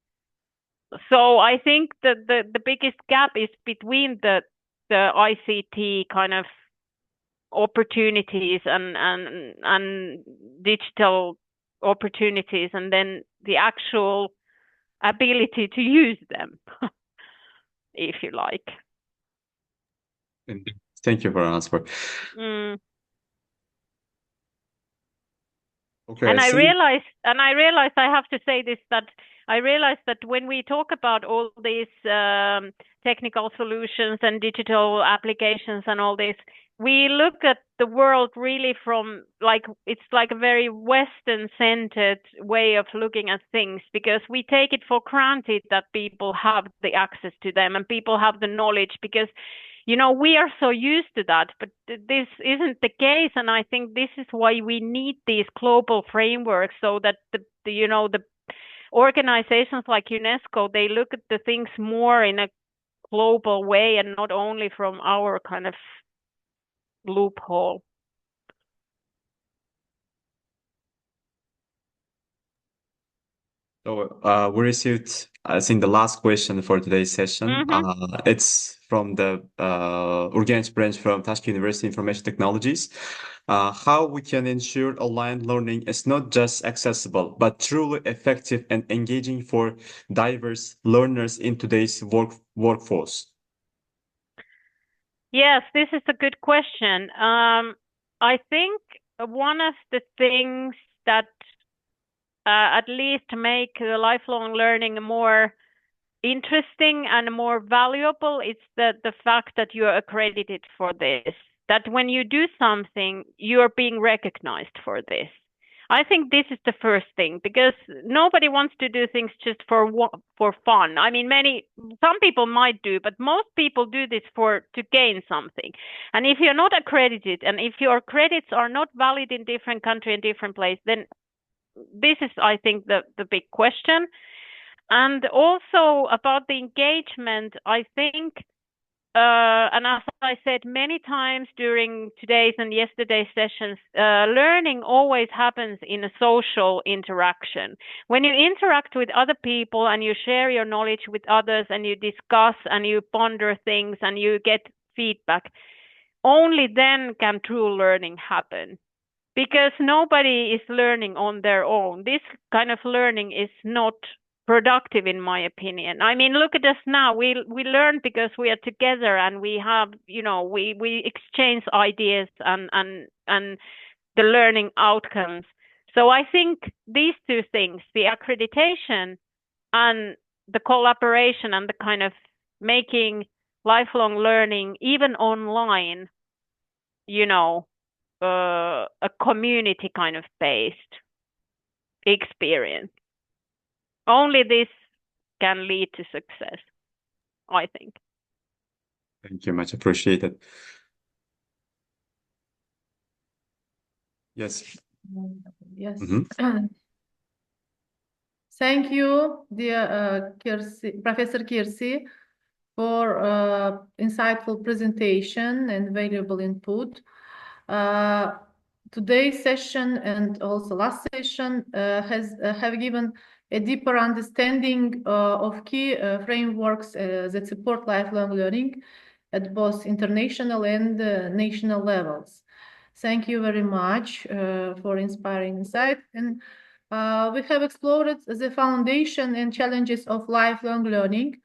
So I think that the biggest gap is between the ICT kind of opportunities and digital opportunities, and then the actual ability to use them, if you like. Thank you for the answer. Okay, and I realized I have to say this, that I realized that when we talk about all these technical solutions and digital applications and all this, we look at the world really from it's like a very Western centered way of looking at things, because we take it for granted that people have the access to them and people have the knowledge, because we are so used to that, but this isn't the case. And I think this is why we need these global frameworks, so that the organizations like UNESCO, they look at the things more in a global way and not only from our kind of loophole. So we received, I think, the last question for today's session. It's from the organic branch from Tashkent University Information Technologies. How we can ensure online learning is not just accessible, but truly effective and engaging for diverse learners in today's workforce? Yes, this is a good question. I think one of the things that at least make the lifelong learning more interesting and more valuable, it's the fact that you're accredited for this, that when you do something, you're being recognized for this. I think this is the first thing, because nobody wants to do things just for fun. I mean, some people might do, but most people do this to gain something. And if you're not accredited, and if your credits are not valid in different country and different place, then this is, I think, the big question. And also about the engagement, I think, and as I said many times during today's and yesterday's sessions, learning always happens in a social interaction. When you interact with other people and you share your knowledge with others and you discuss and you ponder things and you get feedback, only then can true learning happen. Because nobody is learning on their own. This kind of learning is not productive, in my opinion. I mean, look at us now. We learn because we are together, and we have, we exchange ideas and the learning outcomes. So I think these two things, the accreditation and the collaboration and the kind of making lifelong learning, even online, a community kind of based experience. Only this can lead to success, I think. Thank you, much appreciated. Yes. Yes. Mm-hmm. Thank you, dear Professor Kirsi, for insightful presentation and valuable input. Today's session and also last session have given a deeper understanding of key frameworks that support lifelong learning at both international and national levels. Thank you very much for inspiring insight. And we have explored the foundation and challenges of lifelong learning,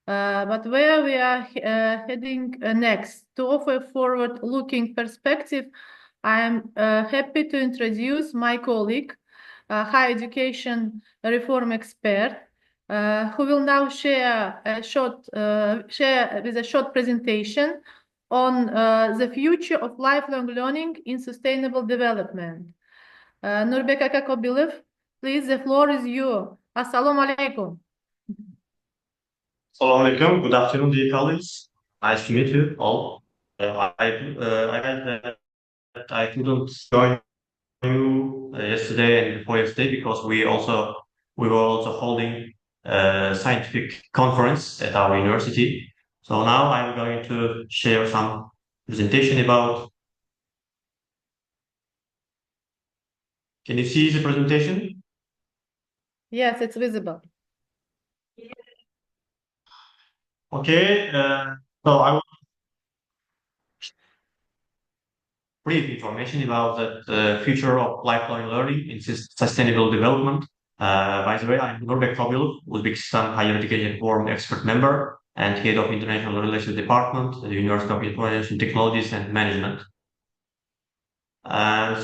but where we are heading next. To offer a forward-looking perspective, I am happy to introduce my colleague, higher education reform expert, who will now share with a short presentation on the future of lifelong learning in sustainable development. Nurbek Akakobilov, please, the floor is yours. Assalamu alaikum. Assalamu alaikum. Good afternoon, dear colleagues. Nice to meet you all. I heard that I couldn't join you yesterday and before yesterday because we were also holding a scientific conference at our university. So now I'm going to share some presentation about. Can you see the presentation? Yes, it's visible. Okay, so I will brief information about the future of lifelong learning in sustainable development. By the way, I'm Nurbek Kabilov, Uzbekistan Higher Education Forum expert member and head of International Relations Department at the University of Information Technologies and Management.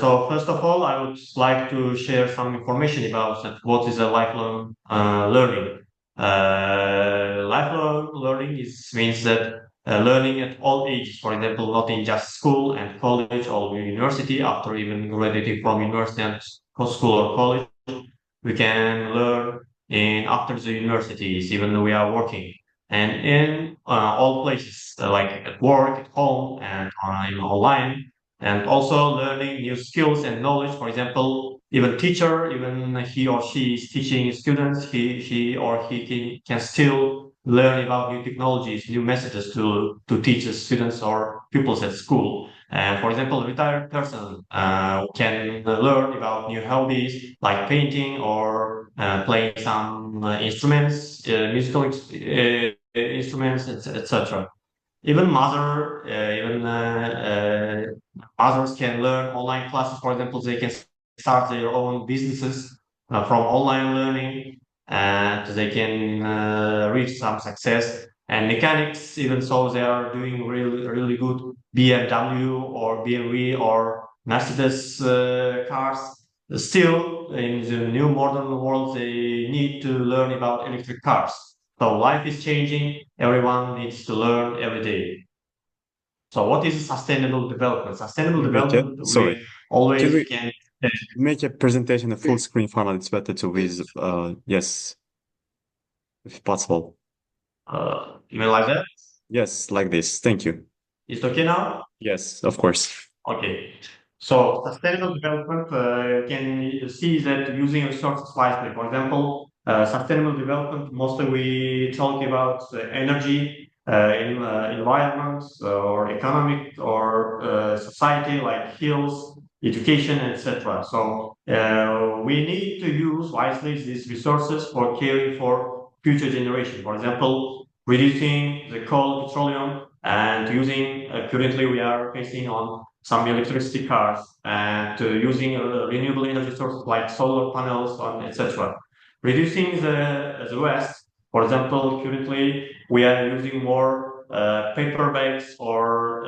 So first of all, I would like to share some information about what is a lifelong learning. Lifelong learning means that learning at all ages, for example, not in just school and college or university, after even graduating from university and school or college, we can learn after the universities, even though we are working. And in all places, like at work, at home, and online, and also learning new skills and knowledge. For example, even teacher, even he or she is teaching students, he or he can still learn about new technologies, new messages to teach the students or pupils at school. And for example, a retired person can learn about new hobbies like painting or playing some instruments, musical instruments, etc. Even mothers can learn online classes. For example, they can start their own businesses from online learning, and they can reach some success. And mechanics, even so, they are doing really good BMW or BMW or Mercedes cars. Still, in the new modern world, they need to learn about electric cars. So life is changing. Everyone needs to learn every day. So what is sustainable development? Sustainable development, sorry. we always can make a presentation in full screen format. It's better to with yes, if possible. You mean like that? Yes, like this. Thank you. It's okay now? Yes, of course. Okay. So sustainable development can see that using resources wisely. For example, sustainable development, mostly we talk about energy, environment, or economic, or society like health, education, etc. So we need to use wisely these resources for caring for future generation. For example, reducing the coal, petroleum, and using currently we are facing on some electricity cars and using renewable energy sources like solar panels, etc. reducing the waste. For example, currently we are using more paper bags or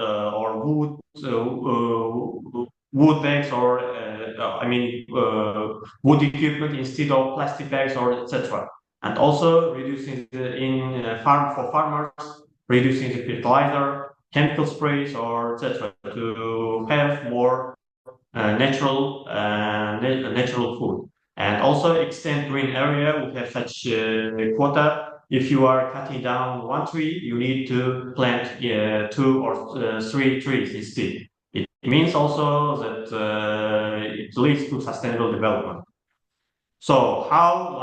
wood bags or wood equipment instead of plastic bags or etc. And also reducing for farmers, reducing the fertilizer, chemical sprays or etc. to have more natural food. And also extend green area. We have such a quota. If you are cutting down one tree, you need to plant 2 or 3 trees instead. It means also that it leads to sustainable development. So how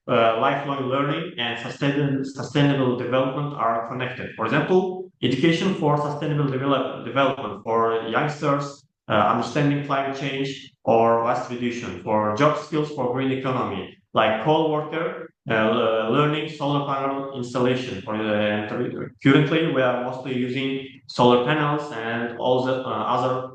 lifelong learning and sustainable development are connected? For example, education for sustainable development for youngsters, understanding climate change or waste reduction, for job skills for green economy, like coal worker, learning solar panel installation. Currently, we are mostly using solar panels and all the other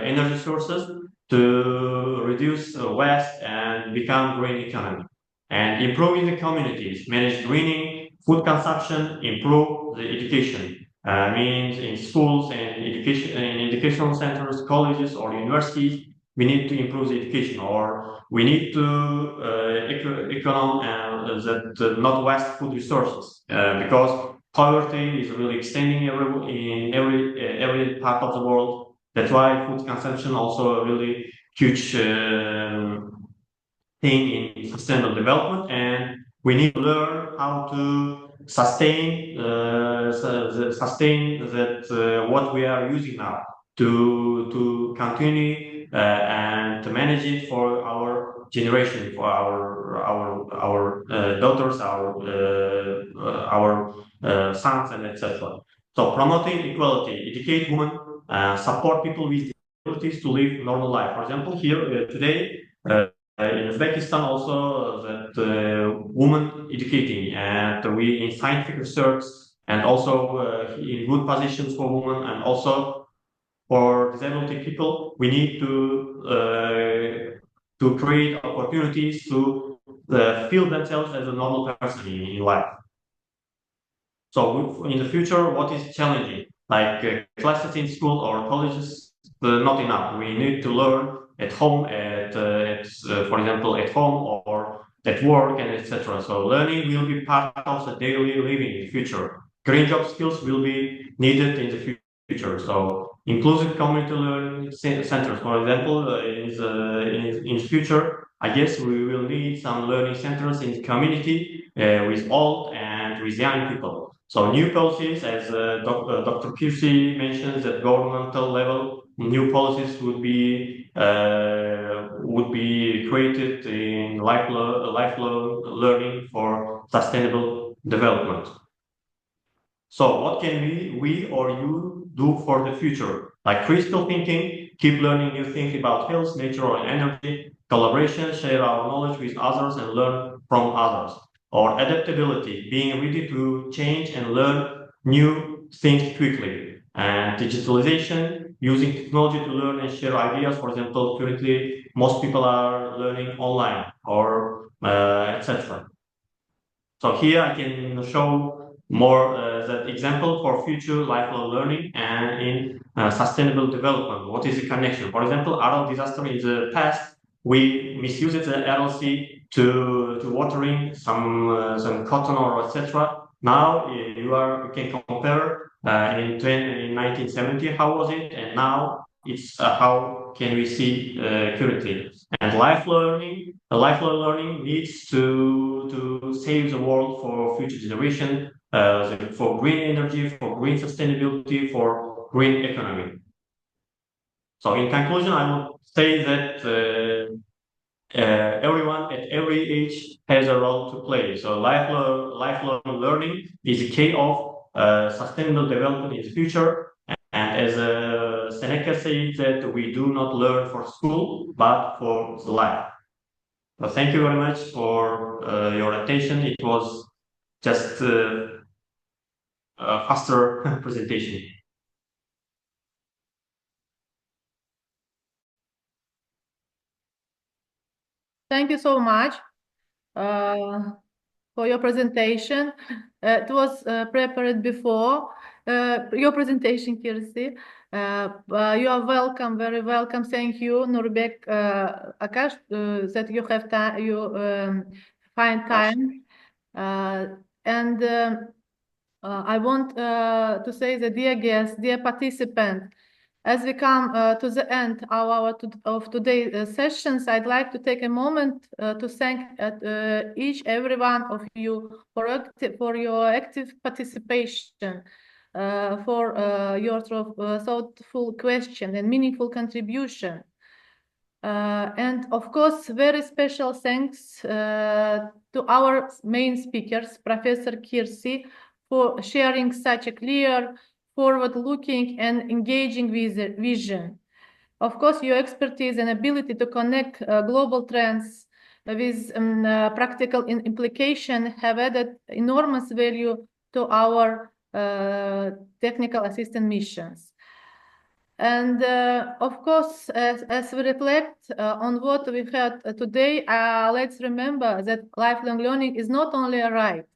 energy sources to reduce waste and become green economy. And improving the communities, manage greening, food consumption, improve the education. Means in schools and educational centers, colleges or universities, we need to improve the education, or we need to not waste food resources because poverty is really extending in every part of the world. That's why food consumption also a really huge thing in sustainable development, and we need to learn how to sustain what we are using now to continue and to manage it for our generation, for our daughters, our sons, and etc. So promoting equality, educate women, support people with disabilities to live normal life. For example, here today in Uzbekistan also that women educating, and we in scientific research and also in good positions for women, and also for disability people, we need to create opportunities to feel themselves as a normal person in life. So in the future, what is challenging? Like classes in school or colleges, not enough. We need to learn at home, for example, at home or at work, and etc. So learning will be part of the daily living in the future. Green job skills will be needed in the future. So inclusive community learning centers, for example, in the future, I guess we will need some learning centers in the community with old and with young people. So new policies, as Dr. Kirsi mentions, at governmental level, new policies would be created in lifelong learning for sustainable development. So what can we or you do for the future? Like critical thinking, keep learning new things about health, nature, and energy, collaboration, share our knowledge with others and learn from others. Or adaptability, being ready to change and learn new things quickly. And digitalization, using technology to learn and share ideas. For example, currently most people are learning online or etc. So here I can show more that example for future lifelong learning and in sustainable development. What is the connection? For example, Aral disaster in the past, we misused the RLC to watering some cotton or etc. Now you can compare in 1970 how was it, and now it's how can we see currently. And lifelong learning needs to save the world for future generation, for green energy, for green sustainability, for green economy. So in conclusion, I would say that everyone at every age has a role to play. So lifelong learning is the key of sustainable development in the future. And as Seneca said, that we do not learn for school, but for the life. So thank you very much for your attention. It was just a faster presentation. Thank you so much. for your presentation. It was prepared before your presentation, Kirsi. You are welcome, very welcome. Thank you, Nurbek Akash, that you have time, you find time. I want to say that, dear guests, dear participants, as we come to the end of today's sessions, I'd like to take a moment to thank every one of you for your active participation, for your thoughtful question and meaningful contribution. And of course, very special thanks to our main speakers, Professor Kirsi, for sharing such a clear, forward-looking and engaging vision. Of course, your expertise and ability to connect global trends with practical implication have added enormous value to our technical assistance missions. And of course, as we reflect on what we heard today, let's remember that lifelong learning is not only a right,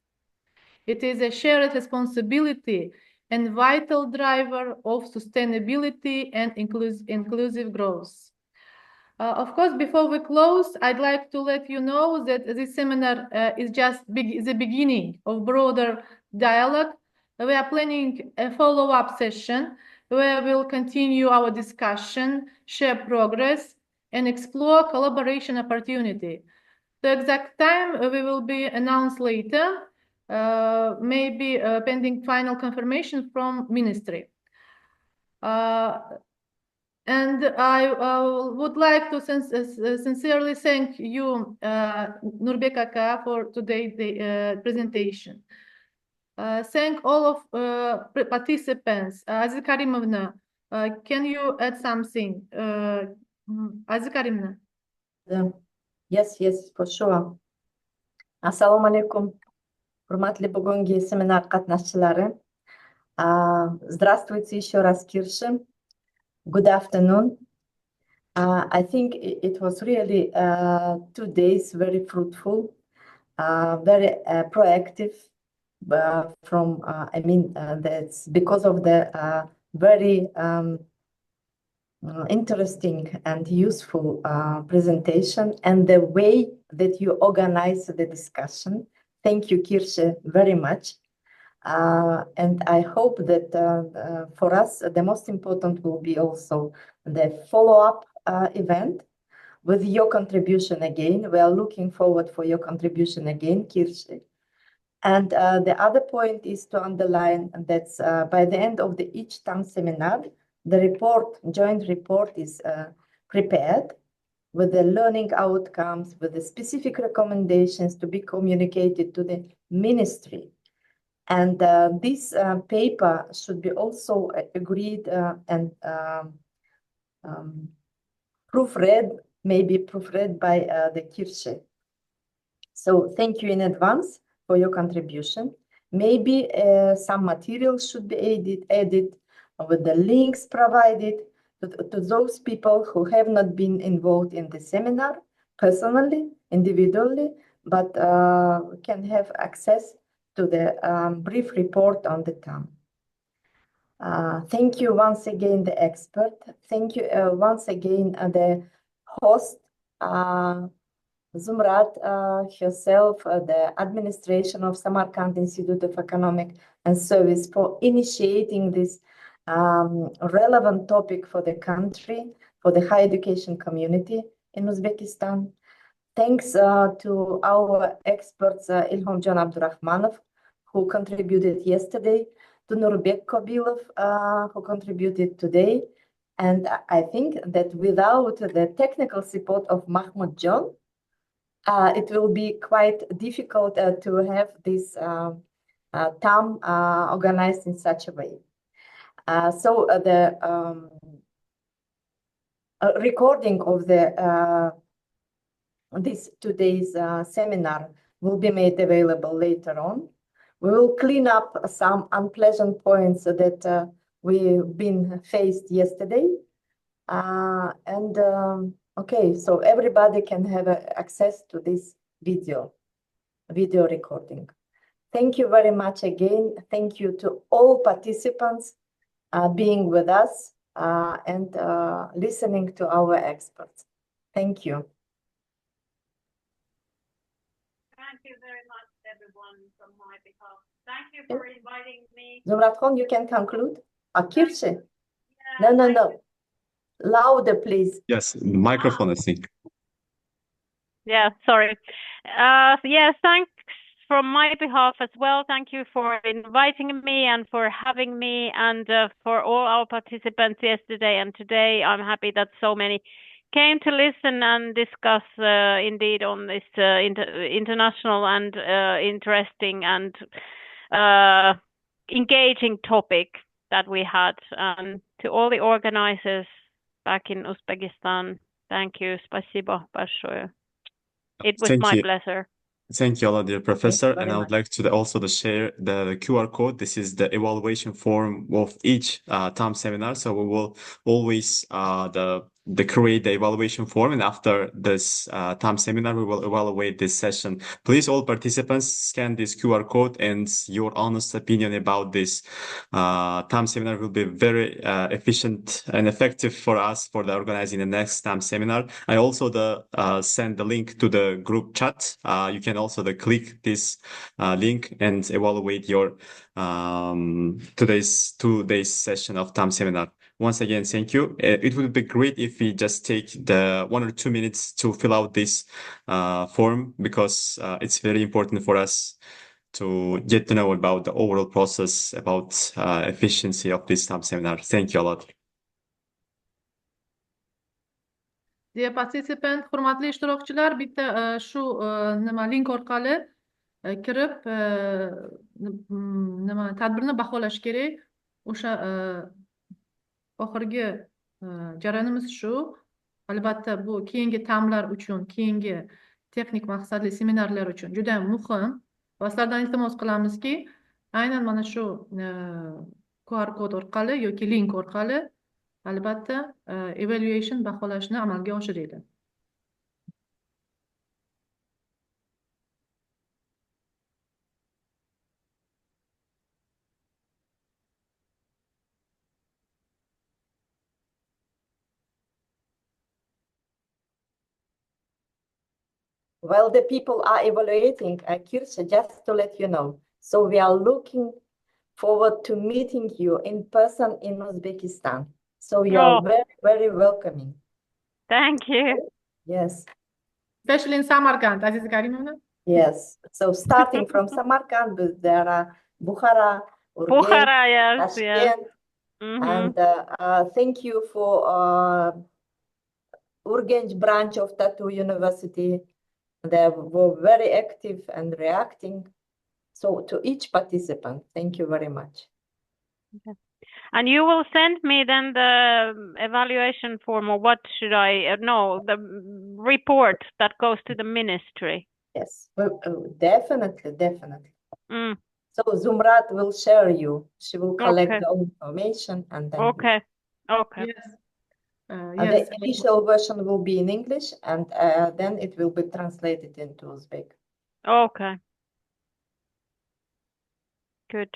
it is a shared responsibility and vital driver of sustainability and inclusive growth. Of course, before we close, I'd like to let you know that this seminar is just the beginning of broader dialogue. We are planning a follow-up session where we'll continue our discussion, share progress, and explore collaboration opportunity. The exact time we will be announced later, maybe pending final confirmation from Ministry. And I would like to sincerely thank you, Nurbek Aka, for today's presentation. Thank all of participants. Aziz Karimovna, can you add something? Aziz Karimovna. Yes, for sure. Assalamu alaikum. Hurmatli bugungi seminar qatnashchilari. Здравствуйте еще раз, Kirsi. Good afternoon. I think it was really 2 days very fruitful, very proactive. That's because of the very interesting and useful presentation and the way that you organize the discussion. Thank you, Kirsi, very much. And I hope that for us, the most important will be also the follow-up event with your contribution again. We are looking forward for your contribution again, Kirsi. And the other point is to underline that by the end of each TAM seminar, the joint report is prepared with the learning outcomes, with the specific recommendations to be communicated to the ministry. And this paper should be also agreed and proofread by the Kirsi. So thank you in advance for your contribution. Maybe some materials should be added with the links provided to those people who have not been involved in the seminar personally, individually, but can have access to the brief report on the TAM. Thank you once again, the expert. Thank you once again, the host, Zumrat herself, the administration of Samarkand Institute of Economic and Service, for initiating this relevant topic for the country, for the higher education community in Uzbekistan. Thanks to our experts, Ilhomjon Abdurrahmanov, who contributed yesterday, to Nurbek Kobilov, who contributed today. And I think that without the technical support of Mahmoud John, it will be quite difficult to have this TAM organized in such a way. So the recording of this today's seminar will be made available later on. We will clean up some unpleasant points that we've been faced yesterday. Okay, so everybody can have access to this video. video recording. Thank you very much again. Thank you to all participants being with us and listening to our experts. Thank you. Thank you very much, everyone, from my behalf. Thank you for inviting me. Zumratkhon, you can conclude. Kirsi? No. Louder, please. Yes, microphone, I think. Yeah, sorry. Yes, thanks from my behalf as well. Thank you for inviting me and for having me, and for all our participants yesterday and today. I'm happy that so many came to listen and discuss indeed on this international and interesting and engaging topic that we had. To all the organizers back in Uzbekistan, thank you. Спасибо большое. It was my pleasure. Thank you, Allah, dear Professor. And I would like to also share the QR code. This is the evaluation form of each TAM seminar. So we will always create the evaluation form, and after this TAM seminar, we will evaluate this session. Please, all participants, scan this QR code, and your honest opinion about this TAM seminar will be very efficient and effective for us for the organizing the next TAM seminar. I also send the link to the group chat. You can also click this link and evaluate your today's 2 days session of TAM seminar. Once again, thank you. It would be great if we just take the 1 or 2 minutes to fill out this form, because it's very important for us to get to know about the overall process, about efficiency of this TAM seminar. Thank you a lot. Dear participant, hurmatli ishtirokchilar, bitta shu nima link orqali kirib nima tadbirni baholash kerak. O'sha oxirgi jarayonimiz shu. Albatta bu keyingi ta'mlar uchun, keyingi texnik maqsadli seminarlar uchun juda muhim. Va sizlardan iltimos qilamizki, aynan mana shu QR kod orqali yoki link orqali albatta evaluation baholashni amalga oshiringlar. Well, the people are evaluating, Kirsi, just to let you know. So we are looking forward to meeting you in person in Uzbekistan. So you are very, very welcoming. Thank you. Yes. Especially in Samarkand, Aziz Karimovna. Yes. So starting from Samarkand, there are Bukhara, Bukhara, yes, Tashkent. And thank you for Urgench branch of Tatu University. They were very active and reacting. So to each participant, thank you very much. Okay. And you will send me then the evaluation form, or what should I know, the report that goes to the ministry? Yes, definitely. So Zumrat will share you. She will collect the information and then. Okay. Yes. The initial version will be in English, and then it will be translated into Uzbek. Okay. Good.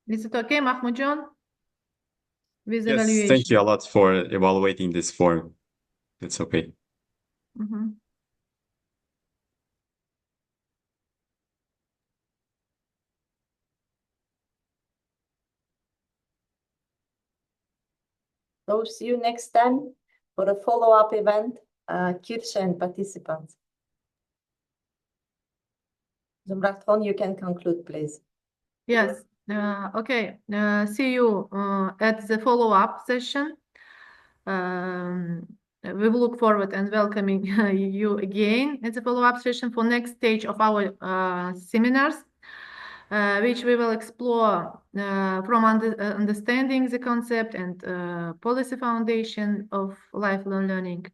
Is it okay, Mahmoudjon? With Yes, evaluation. thank you a lot for evaluating this form. It's okay. So see you next time for a follow-up event, Kirsi and participants. Zumrat, you can conclude, please. Yes. Okay. See you at the follow-up session. We will look forward and welcoming you again at the follow-up session for next stage of our seminars. which we will explore from understanding the concept and policy foundation of lifelong learning,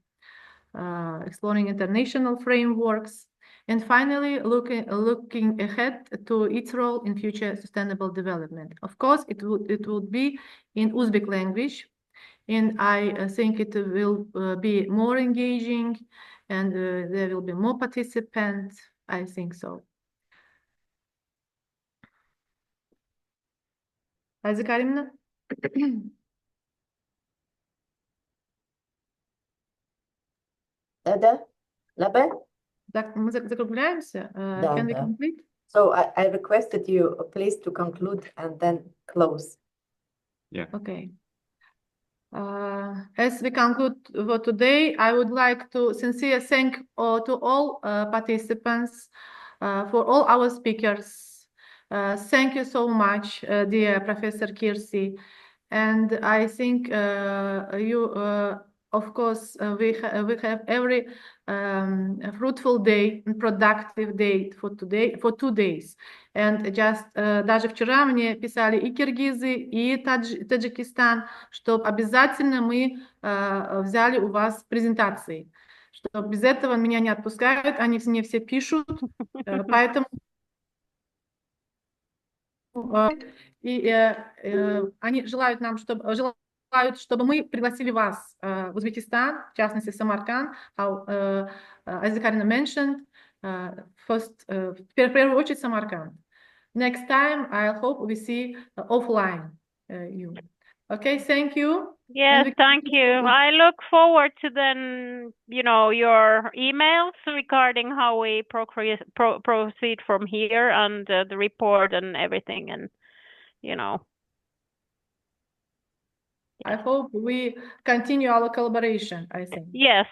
exploring international frameworks, and finally looking ahead to its role in future sustainable development. Of course, it would be in Uzbek language, and I think it will be more engaging, and there will be more participants. I think so. Азия Каримовна? Да, Лабе? Так, мы закругляемся. Да, Can we да. complete? So I requested you please to conclude and then close. Yeah. Okay. As we conclude for today, I would like to sincerely thank to all participants, for all our speakers. Thank you so much, dear Professor Kirsi. And I think you, of course, we have every fruitful day and productive day for today, for 2 days. And just даже вчера мне писали и киргизы, и Таджикистан, чтобы обязательно мы взяли у вас презентации. Что без этого меня не отпускают, они мне все пишут, поэтому они желают нам, чтобы мы пригласили вас в Узбекистан, в частности, Самарканд, how as Karina mentioned, first, в первую очередь, Самарканд. Next time, I hope we see offline you. Okay, thank you. Yes, thank you. I look forward to then, your emails regarding how we proceed from here and the report and everything, and I hope we continue our collaboration, I think. Yes.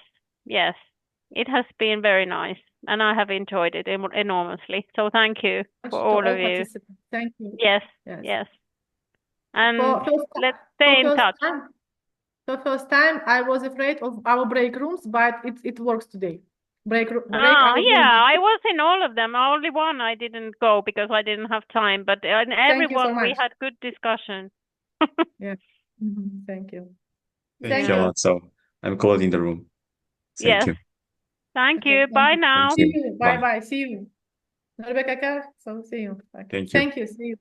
It has been very nice, and I have enjoyed it enormously. So thank you for all of you. Thank you. Yes. And let's stay in touch. For first time, I was afraid of our break rooms, but it works today. I was in all of them. Only one I didn't go because I didn't have time. But in everyone, we had good discussion. Yeah. Thank you. Thank you a lot. So I'm closing the room. Thank you. Thank you. Bye now. See you. Bye. See you. So see you. Thank you. Thank you. See you.